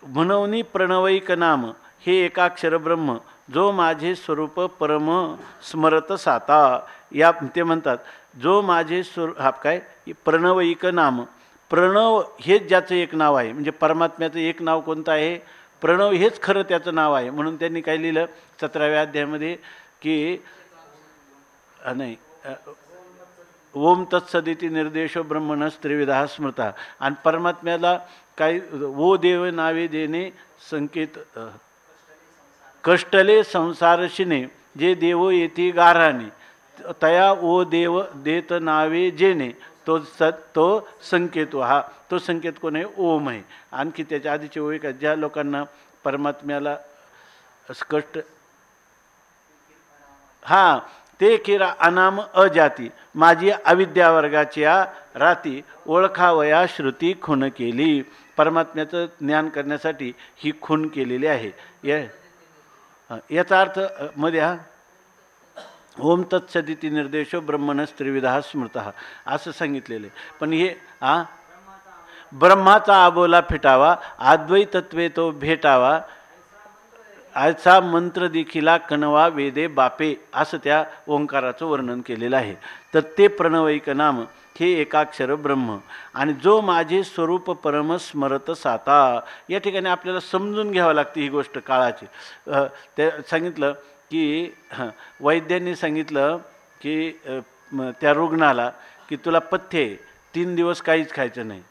म्हणून प्रणवैक नाम हे एकाक्षर ब्रह्म जो माझे स्वरूप परम स्मरत साता. या ते म्हणतात जो माझे हा काय प्रणवैक नाम, प्रणव हेच ज्याचं एक नाव आहे, म्हणजे परमात्म्याचं एक नाव कोणतं आहे? प्रणव हेच खरं त्याचं नाव आहे. म्हणून त्यांनी काय लिहिलं 17व्या अध्यायामध्ये की नाही, ओम तत्सदिती निर्देशो ब्रह्मणस त्रिविधा स्मृता. आणि परमात्म्याला काही वो देव नावे देणे संकेत कष्टले संसारशिने जे देव येथे गाराने तया ओ देव देत नावे जेणे तो संकेत. हा तो संकेत कोण आहे? ओम आहे. आणखी त्याच्या आधीचे ओळ का ज्या लोकांना परमात्म्याला कष्ट हां ते किरा अनाम अजाती माझी अविद्या वर्गाच्या राती ओळखावया श्रुती खून केली. परमात्म्याचं ज्ञान करण्यासाठी ही खून केलेली आहे. याचा अर्थ मध्ये हा ओम तत्सदिती निर्देशो ब्रह्मणस त्रिविधा स्मृतः असं सांगितलेलं आहे. पण हे ब्रह्माचा आबोला फिटावा अद्वैतत्वे तो भेटावा आयचा मंत्र देखिला कणवा वेदे बापे असं त्या ओंकाराचं वर्णन केलेलं आहे. तर ते प्रणवैक नाम हे एकाक्षर ब्रह्म आणि जो माझे स्वरूप परम स्मरत साता. या ठिकाणी आपल्याला समजून घ्यावं लागते ही गोष्ट काळाची. ते सांगितलं की वैद्यांनी सांगितलं की त्या रुग्णाला की तुला पथ्य 3 दिवस काहीच खायचं नाही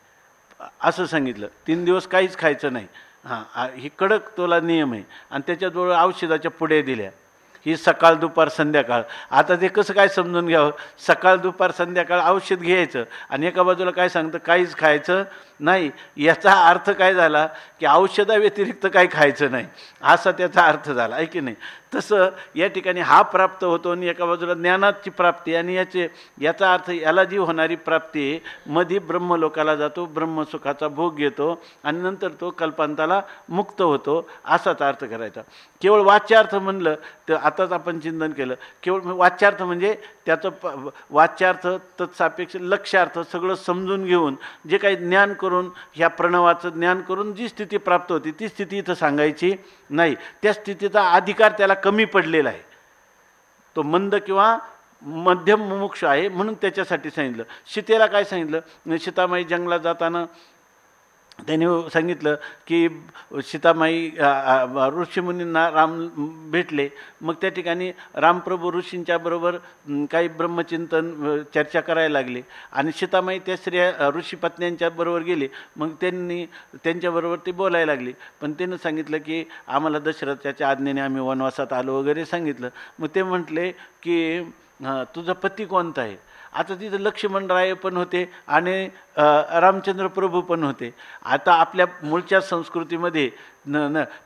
असं सांगितलं. 3 दिवस काहीच खायचं नाही. हां ही कडक तुला नियम आहे. आणि त्याच्याजवळ औषधाच्या पुढे दिल्या, ही सकाळ दुपार संध्याकाळ. आता ते कसं काय समजून घ्यावं? सकाळ दुपार संध्याकाळ औषध घ्यायचं आणि एका बाजूला काय सांगतं? काहीच खायचं नाही. याचा अर्थ काय झाला की औषधाव्यतिरिक्त काही खायचं नाही असा त्याचा अर्थ झाला आहे की नाही. तसं या ठिकाणी हा प्राप्त होतो आणि एका बाजूला ज्ञानाची प्राप्ती आणि याचा अर्थ याला जी होणारी प्राप्ती आहे मध्ये ब्रह्मलोकाला जातो, ब्रह्मसुखाचा भोग घेतो आणि नंतर तो कल्पांताला मुक्त होतो असाच अर्थ करायचा. केवळ वाच्यार्थ म्हणलं तर आताच आपण चिंतन केलं, केवळ वाच्यार्थ म्हणजे त्याचं वाच्यार्थ तत्सापेक्ष लक्ष्यार्थ सगळं समजून घेऊन जे काही ज्ञान करून ह्या प्रणवाचं ज्ञान करून जी स्थिती प्राप्त होती ती स्थिती इथं सांगायची नाही. त्या स्थितीचा अधिकार त्याला कमी पडलेला आहे. तो मंद किंवा मध्यम मुमुक्ष आहे म्हणून त्याच्यासाठी सांगितलं. सीतेला काय सांगितलं? सीतामाई जंगलात जाताना त्यांनी सांगितलं की सीतामाई ऋषीमुनींना राम भेटले. मग त्या ठिकाणी रामप्रभू ऋषींच्या बरोबर काही ब्रह्मचिंतन चर्चा करायला लागले आणि सीतामाई त्या स्त्रिया ऋषीपत्न्यांच्या बरोबर गेले. मग त्यांनी त्यांच्याबरोबर ते बोलायला लागली. पण त्यानं सांगितलं की आम्हाला दशरथाच्या आज्ञेने आम्ही वनवासात आलो वगैरे सांगितलं. मग ते म्हटले की तुझा पती कोणता आहे? आता तिथं लक्ष्मणराय पण होते आणि रामचंद्र प्रभू पण होते. आता आपल्या मूळच्या संस्कृतीमध्ये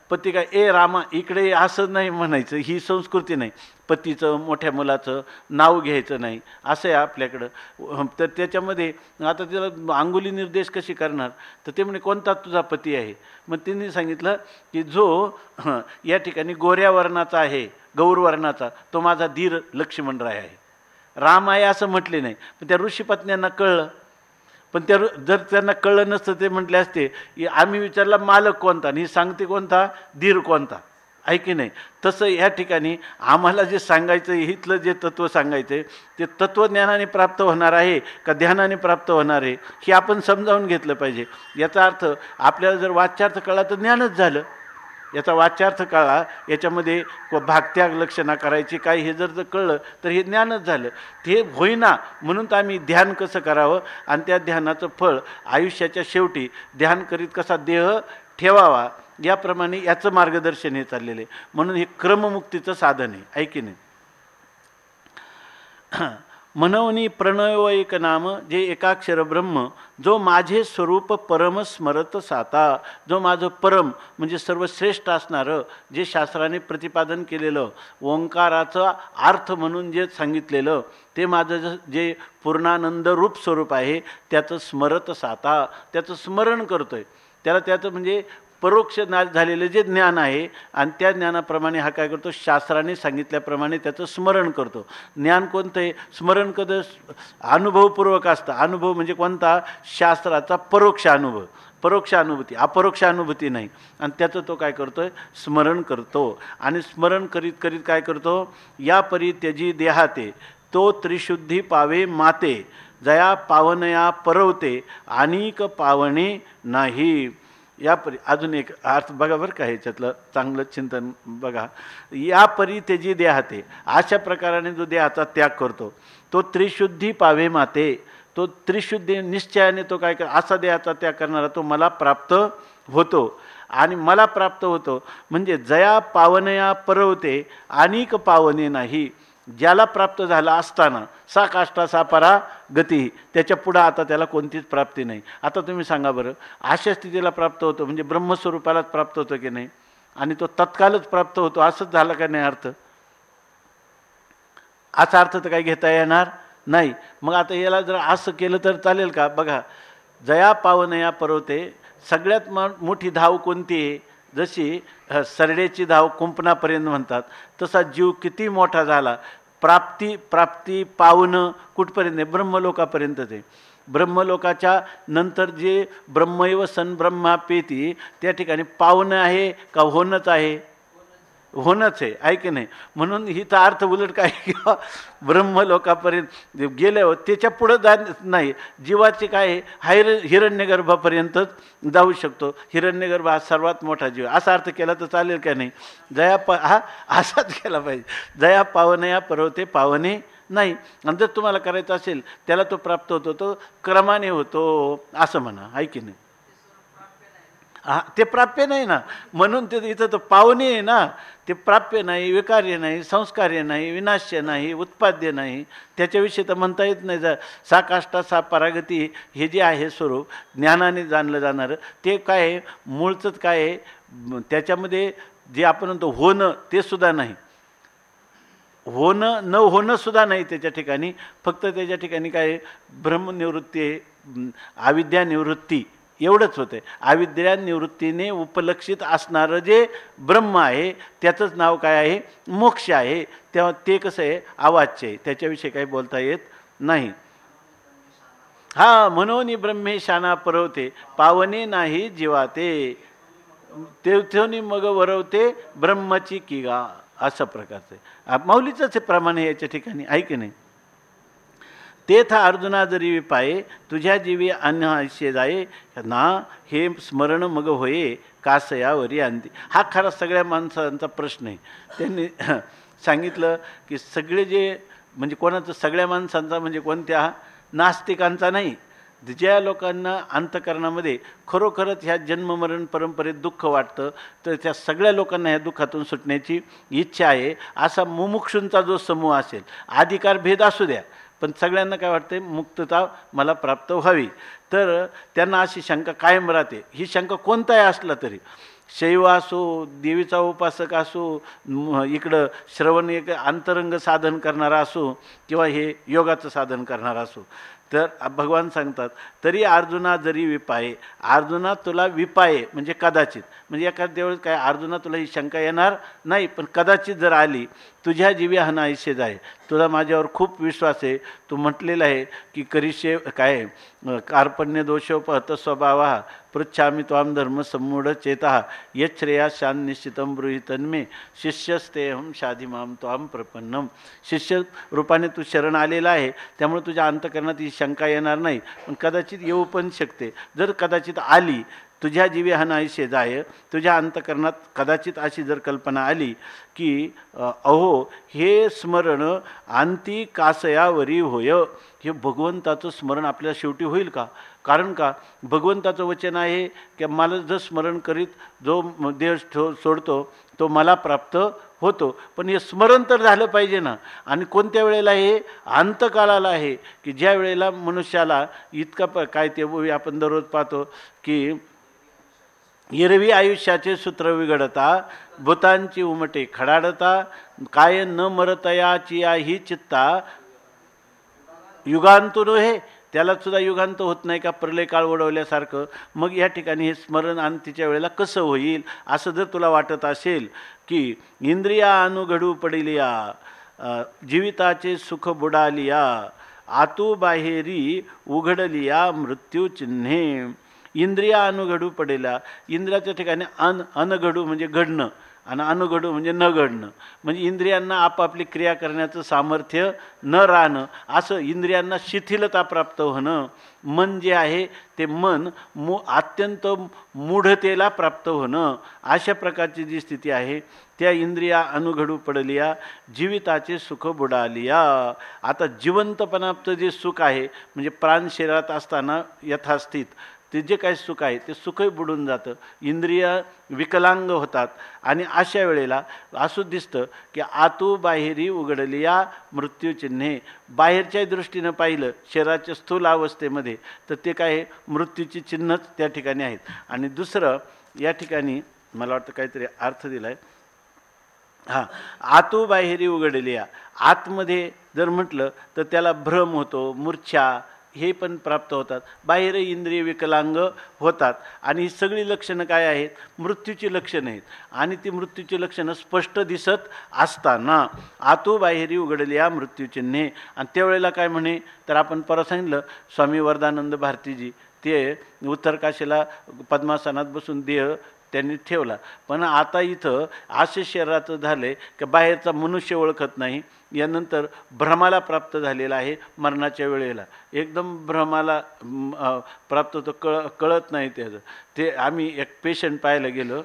पती काय ए रामा इकडे असं नाही म्हणायचं, ही संस्कृती नाही. पतीचं मोठ्या मुलाचं नाव घ्यायचं नाही असं आहे आपल्याकडं. तर त्याच्यामध्ये आता तिला अंगुली निर्देश कशी करणार? तर ते म्हणे कोणता तुझा पती आहे? मग तिने सांगितलं की जो या ठिकाणी गोऱ्या वर्णाचा आहे, गौरवर्णाचा, तो माझा धीर लक्ष्मणराय आहे. राम आहे असं म्हटले नाही. पण त्या ऋषीपत्न्यांना कळलं. पण जर त्यांना कळलं नसतं ते म्हटले असते आम्ही विचारला मालक कोणता आणि ही सांगते कोणता, धीर कोणता, आहे की नाही. तसं ह्या ठिकाणी आम्हाला जे सांगायचं इथलं जे तत्त्व सांगायचं आहे ते तत्त्वज्ञानाने प्राप्त होणार आहे का ध्यानाने प्राप्त होणार आहे हे आपण समजावून घेतलं पाहिजे. याचा अर्थ आपल्याला जर वाच्यार्थ कळला तर ज्ञानच झालं. याचा वाच्यार्थ कळला, याच्यामध्ये भागत्याग लक्षणा करायची काय हे जर कळलं तर हे ज्ञानच झालं. ते होईना म्हणून तर आम्ही ध्यान कसं करावं आणि त्या ध्यानाचं फळ आयुष्याच्या शेवटी ध्यान करीत कसा देह ठेवावा याप्रमाणे याचं मार्गदर्शन हे चाललेलं आहे. म्हणून हे क्रममुक्तीचं साधन आहे. ऐकी नाही. मनवनी प्रणव एक नाम जे एकाक्षर ब्रह्म जो माझे स्वरूप परम स्मरत साता. जो माझं परम म्हणजे सर्वश्रेष्ठ असणारं जे शास्त्राने प्रतिपादन केलेलं ओंकाराचा अर्थ म्हणून जे सांगितलेलं ते माझं जे पूर्णानंद रूप स्वरूप आहे त्याचं स्मरत साता. त्याचं स्मरण करतोय. त्याचं म्हणजे परोक्ष झालेलं जे ज्ञान आहे आणि त्या ज्ञानाप्रमाणे हा काय करतो, शास्त्राने सांगितल्याप्रमाणे त्याचं स्मरण करतो. ज्ञान कोणतं आहे? स्मरण कधी अनुभवपूर्वक असतं. अनुभव म्हणजे कोणता? शास्त्राचा परोक्ष अनुभव, परोक्ष अनुभूती, अपरोक्ष अनुभूती नाही. आणि त्याचं तो काय करतोय? स्मरण करतो. आणि स्मरण करीत करीत काय करतो? या परी त्यजी देहाते तो त्रिशुद्धी पावे माते जया पावनया परवते अनेक पावणे नाही. या परी अजून एक अर्थ बघा बरं का, ह्याच्यातलं चांगलं चिंतन बघा. या परी त्याची देहाते, अशा प्रकाराने जो देहाचा त्याग करतो तो त्रिशुद्धी पावे माते. तो त्रिशुद्धी निश्चयाने तो काय कर असा देहाचा त्याग करणारा तो मला प्राप्त होतो. आणि मला प्राप्त होतो म्हणजे जया पावनया परवते अनेक पावने नाही. ज्याला प्राप्त झाला असताना सा काष्टा सा परा गती, त्याच्या पुढं आता त्याला कोणतीच प्राप्ती नाही. आता तुम्ही सांगा बरं, अशा स्थितीला प्राप्त होतो म्हणजे ब्रह्मस्वरूपालाच प्राप्त होतो की नाही? आणि तो तत्कालच प्राप्त होतो असंच झालं का नाही अर्थ? असा अर्थ तर काही घेता येणार नाही. मग आता याला जर असं केलं तर चालेल का? बघा, जया पावनया परवते, सगळ्यात मोठी धाव कोणती आहे? जशी सरड्याची धाव कुंपणापर्यंत म्हणतात तसा जीव किती मोठा झाला, प्राप्ती पावणं कुठपर्यंत आहे? ब्रह्मलोकापर्यंत आहे. ब्रह्मलोकाच्या नंतर जे ब्रह्मैव सन ब्रह्मापेती त्या ठिकाणी पावणं आहे का होणंच आहे? होणंच आहे, ऐक नाही. म्हणून हिचा अर्थ उलट काय किंवा ब्रह्मलोकापर्यंत गेल्यावर त्याच्या पुढं नाही. जीवाचे काय आहे? हिरण्यगर्भापर्यंतच जाऊ शकतो. हिरण्यगर्भ हा सर्वात मोठा जीव. असा अर्थ केला तर चालेल का नाही? हा असाच केला पाहिजे. जया पावनया परवते पावने नाही. आणि जर तुम्हाला करायचं असेल त्याला तो प्राप्त होतो, तो क्रमाने होतो असं म्हणा, ऐकी नाही. हा, ते प्राप्य नाही ना, म्हणून ते इथं तो पावणे आहे ना. ते प्राप्य नाही, विकार्य नाही, संस्कार्य नाही, विनाश्य नाही, उत्पाद्य नाही. त्याच्याविषयी तर म्हणता येत नाही. सा काष्टा सा परागती हे जे आहे स्वरूप ज्ञानाने जाणलं जाणारं ते काय आहे? मूळचंच काय आहे? त्याच्यामध्ये जे आपण म्हणतो होणं ते सुद्धा नाही, होणं न होणं सुद्धा नाही त्याच्या ठिकाणी. फक्त त्याच्या ठिकाणी काय आहे? ब्रह्मनिवृत्ती आहे, अविद्या निवृत्ती एवढंच होतं. अविद्या निवृत्तीने उपलक्षित असणारं जे ब्रह्म आहे त्याचंच नाव काय आहे? मोक्ष आहे. तेव्हा ते कसं आहे? अवाच्य आहे, त्याच्याविषयी काही बोलता येत नाही. हा, म्हणून ब्रह्मे शाना परवते पावने नाही जीवाते तेथोनी मग वरवते ब्रह्मची किगा. अशा प्रकारचं माऊलीचंच प्रमाणे याच्या ठिकाणी आहे की नाही? तेथ अर्जुना जरी विपाये तुझ्या जीवी अन्न आयुष्य जाये ना हे स्मरण मग होये कासयावरी अंती. हा खरा सगळ्या माणसांचा प्रश्न आहे. त्यांनी सांगितलं की सगळे जे म्हणजे कोणाचं, सगळ्या माणसांचा म्हणजे कोणत्या? नास्तिकांचा नाही. ज्या लोकांना अंतकरणामध्ये खरोखरच ह्या जन्ममरण परंपरेत दुःख वाटतं तर त्या सगळ्या लोकांना ह्या दुःखातून सुटण्याची इच्छा आहे. असा मुमुक्षूंचा जो समूह असेल, अधिकार भेद असू द्या पण सगळ्यांना काय वाटते? मुक्तता मला प्राप्त व्हावी. तर त्यांना अशी शंका कायम राहते. ही शंका कोणताही असला तरी, शैव असो, देवीचा उपासक असो, इकडं श्रवण एक अंतरंग साधन करणारा असो किंवा हे योगाचं साधन करणारा असो, तर भगवान सांगतात तरी अर्जुना जरी विपाये. अर्जुना तुला विपाये म्हणजे कदाचित, म्हणजे एखाद्या वेळेस काय अर्जुना तुला ही शंका येणार नाही, पण कदाचित जर आली तुझ्या जीवी हा नाहीसे जाय. तुला माझ्यावर खूप विश्वास आहे. तू म्हटलेलं आहे की करिष्ये काय कार्पण्य दोषोपहत स्वभावा पृच्छामी त्वाम धर्म सम्मूढ चेता यच्छ्रेया शान निश्चितम ब्रूहितन्मे शिष्यस्तेहम शाधिमाम त्वाम प्रपन्नम. शिष्य रूपाने तू शरण आलेला आहे त्यामुळे तुझ्या अंतकरणात ही शंका येणार नाही, पण कदाचित येऊ पण शकते. जर कदाचित आली तुझ्या जीवे हा नाहीसे जाय. तुझ्या अंतकरणात कदाचित अशी जर कल्पना आली की अहो हे स्मरण अंती कासयावरी होय, हे भगवंताचं स्मरण आपल्याला शेवटी होईल का? कारण का भगवंताचं वचन आहे की मला जर स्मरण करीत जो देह सोडतो तो मला प्राप्त होतो. पण हे स्मरण तर झालं पाहिजे ना. आणि कोणत्या वेळेला? हे अंतकालाला आहे की ज्या वेळेला मनुष्याला इतका काय ते आपण दररोज पाहतो की एरवी आयुष्याचे सूत्र विघडता, भूतांची उमटे खडाडता, काय न मरतयाची ही चित्ता युगांतून हे. त्याला सुद्धा युगांत होत नाही का प्रलय काळ ओढवल्यासारखं. मग या ठिकाणी हे स्मरण अंतीच्या वेळेला कसं होईल असं जर तुला वाटत असेल की इंद्रिया अनुघडू पडिलिया, जीविताचे सुख बुडालिया, आतू बाहेरी उघडलिया मृत्यू चिन्हे. इंद्रिया अनुघडू पडेला, इंद्रियाच्या ठिकाणी अनघडू म्हणजे घडणं आणि अनुघडू म्हणजे न घडणं. म्हणजे इंद्रियांना आपापली क्रिया करण्याचं सामर्थ्य न राहणं, असं इंद्रियांना शिथिलता प्राप्त होणं. मन जे आहे ते मन अत्यंत मूढतेला प्राप्त होणं, अशा प्रकारची जी स्थिती आहे त्या इंद्रिया अनुघडू पडलिया, जीविताचे सुख बुडालिया. आता जिवंतपणाचं जे सुख आहे म्हणजे प्राण शरीरात असताना यथास्थित ते जे काही सुख आहे ते सुखही बुडून जातं, इंद्रिय विकलांग होतात. आणि अशा वेळेला असं दिसतं की आतू बाहेरी उघडलिया मृत्यूचिन्हे. बाहेरच्या दृष्टीनं पाहिलं शरीराच्या स्थूल अवस्थेमध्ये तर ते काय मृत्यूची चिन्हच त्या ठिकाणी आहेत. आणि दुसरं या ठिकाणी मला वाटतं काहीतरी अर्थ दिला आहे. हां, आतू बाहेरी उघडलिया, आतमध्ये जर म्हटलं तर त्याला भ्रम होतो, मूर्छा हे पण प्राप्त होतात, बाहेर इंद्रिय विकलांग होतात. आणि ही सगळी लक्षणं काय आहेत? मृत्यूची लक्षणं आहेत. आणि ती मृत्यूची लक्षणं स्पष्ट दिसत असताना आतू बाहेरी उघडलिया मृत्यूचिन्हे. आणि त्यावेळेला काय म्हणे तर आपण परत सांगितलं स्वामी वरदानंद भारतीजी ते उत्तरकाशीला पद्मासनात बसून देह त्यांनी ठेवला. पण आता इथं असे शरीराचं झालं आहे की बाहेरचा मनुष्य ओळखत नाही. यानंतर भ्रमाला प्राप्त झालेला आहे. मरणाच्या वेळेला एकदम भ्रमाला प्राप्त होतो, कळत नाही त्याचं. ते आम्ही एक पेशंट पाहायला गेलो,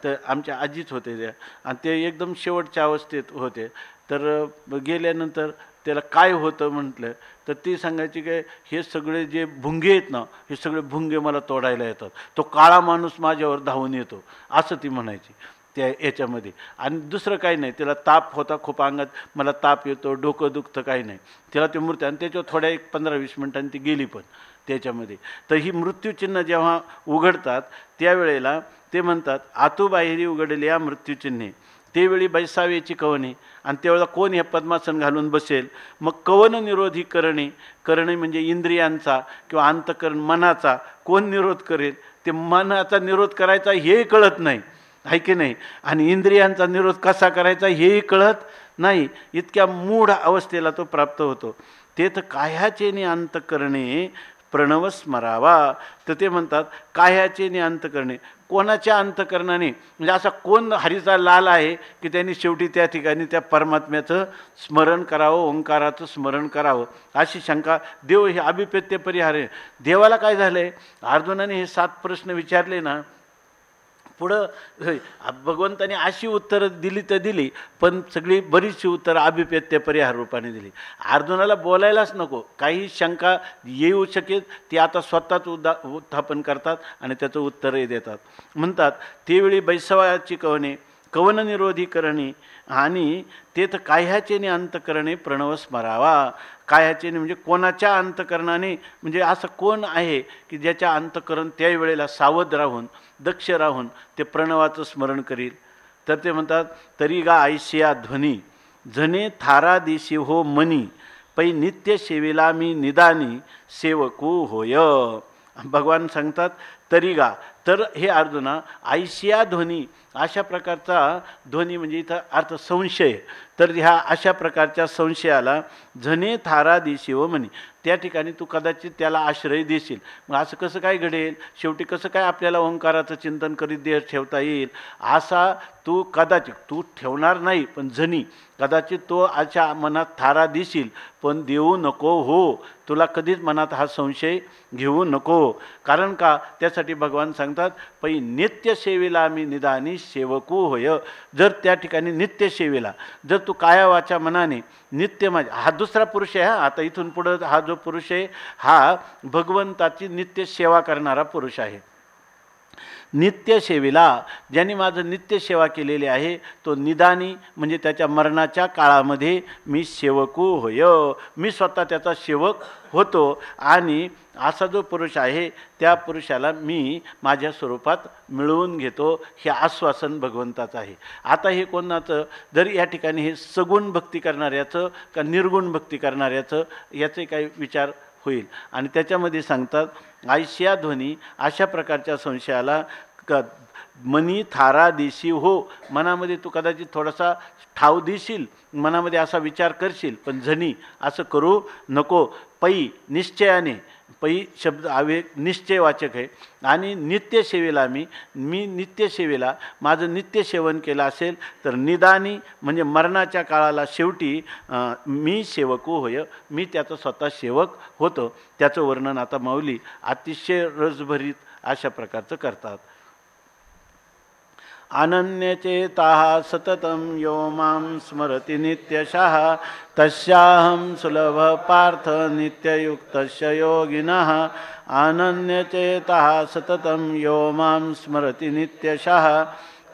तर आमच्या आजीच होते त्या, आणि ते एकदम शेवटच्या अवस्थेत होते. तर गेल्यानंतर त्याला काय होतं म्हटलं तर ती सांगायची काय हे सगळे जे भुंगे आहेत ना हे सगळे भुंगे मला तोडायला येतात, तो काळा माणूस माझ्यावर धावून येतो, असं ती म्हणायची त्या याच्यामध्ये. आणि दुसरं काही नाही, तिला ताप होता खूप अंगात, मला ताप येतो, डोकं दुखतं, काही नाही तिला ती मूर्ती. आणि त्याच्यावर थोड्या 15-20 मिनिटांनी ती गेली पण त्याच्यामध्ये. तर ही मृत्यूचिन्ह जेव्हा उघडतात त्यावेळेला ते म्हणतात आतू बाहेरी उघडलिया मृत्यूचिन्हे. त्यावेळी बैसावेची कवने. आणि त्यावेळेला कोण हे पद्मासन घालून बसेल? मग कवन निरोधी करणे. करणे म्हणजे इंद्रियांचा किंवा अंतकरण मनाचा कोण निरोध करेल? ते मनाचा निरोध करायचा हेही कळत नाही, आहे की नाही? आणि इंद्रियांचा निरोध कसा करायचा हेही कळत नाही. इतक्या मूढ अवस्थेला तो प्राप्त होतो. ते तर काह्याचे अंतकरणे प्रणव स्मरावा. तर ते म्हणतात काह्याचे अंतकरणे, कोणाच्या अंतकरणाने? म्हणजे असा कोण हरीचा लाल आहे की त्यांनी शेवटी त्या ठिकाणी त्या परमात्म्याचं स्मरण करावं, ओंकाराचं स्मरण करावं, अशी शंका. देव हे अभिप्रेत्य परिहार आहे. देवाला काय झालं आहे? अर्जुनाने हे 7 प्रश्न विचारले ना, पुढं भगवंताने अशी उत्तरं दिली तर दिली, पण सगळी बरीचशी उत्तरं अभिप्रेत्य परिहार रूपाने दिली. अर्जुनाला बोलायलाच नको, काही शंका येऊ शकेल ती आता स्वतःच उत्थापन करतात आणि त्याचं उत्तरही देतात. म्हणतात त्यावेळी बैसवाची कवने, कवन निरोधी करणे. आणि ते तर काह्याचेने अंतकरणे प्रणव स्मरावा. काह्याचेने म्हणजे कोणाच्या अंतकरणाने, म्हणजे असं कोण आहे की ज्याच्या अंतकरण त्यावेळेला सावध राहून दक्ष राहून ते प्रणवाचं स्मरण करील? तर ते म्हणतात तरी गा ऐशिया ध्वनी जने थारा दिशी हो मनी, पै नित्य सेवेला मी निदानी सेवकू होय. भगवान सांगतात तरी गा, तर हे अर्जुना ऐशिया ध्वनी, अशा प्रकारचा ध्वनी म्हणजे इथं अर्थ संशय. तर ह्या अशा प्रकारच्या संशयाला झने थारा दिशिव म्हणे. त्या ठिकाणी तू कदाचित त्याला आश्रय देशील. मग असं कसं काय घडेल? शेवटी कसं काय आपल्याला ओंकाराचं चिंतन करीत देह ठेवता येईल? असा तू कदाचित तू ठेवणार नाही, पण झनी कदाचित तो अशा मनात थारा देशील, पण देऊ नको हो. तुला कधीच मनात हा संशय घेऊ नको. कारण का? त्यासाठी भगवान सांगतात, पै नित्य सेवेला आम्ही निदानी सेवकू होय. जर त्या ठिकाणी नित्य सेवेला जर तू काया वाचा मनाने नित्य हा दुसरा पुरुष आहे. आता इथून पुढं हा जो पुरुष आहे हा भगवंताची नित्य सेवा करणारा पुरुष आहे. नित्य सेवेला ज्यांनी माझं नित्य सेवा केलेली आहे तो निदानी म्हणजे त्याच्या मरणाच्या काळामध्ये मी सेवकू होय. मी स्वतः त्याचा सेवक होतो आणि असा जो पुरुष आहे त्या पुरुषाला मी माझ्या स्वरूपात मिळवून घेतो. हे आश्वासन भगवंताचं आहे. आता हे कोणाचं? जर या ठिकाणी हे सगुण भक्ती करणाऱ्याचं का निर्गुण भक्ती करणाऱ्याचं याचे काही विचार होईल. आणि त्याच्यामध्ये सांगतात आयशिया ध्वनी अशा प्रकारच्या संशयाला मनी थारा देशी हो. मनामध्ये तू कदाचित थोडासा ठाव देशील, मनामध्ये असा विचार करशील, पण झनी असं करू नको. पै निश्चयाने, पै शब्द आवे निश्चयवाचक आहे. आणि नित्य सेवेला मी नित्य सेवेला माझं नित्य सेवन केलं असेल तर निदानी म्हणजे मरणाच्या काळाला शेवटी मी सेवकू होय. मी त्याचा स्वतः सेवक होतो. त्याचं वर्णन आता माऊली अतिशय रसभरीत अशा प्रकारचं करतात. अनन्यचेताः सततं यो मां स्मरति नित्यशः तस्याहं सुलभ पार्थ नित्ययुक्तस्य योगिनः. अनन्यचेताः सततं यो मां स्मरति नित्यशः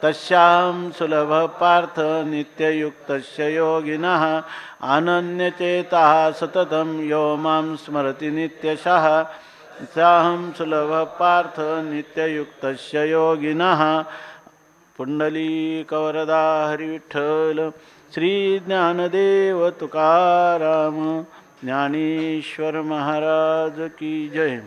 तस्याहं सुलभ पार्थ नित्ययुक्तस्य योगिनः. अनन्यचेताः सततं यो मां स्मरति नित्यशः तस्याहं सुलभ पार्थ नित्ययुक्तस्य योगिनः. पुंडलीकवरदा हरिविठ्ठल. श्री ज्ञानदेव तुकाराम ज्ञानेश्वर महाराज की जय.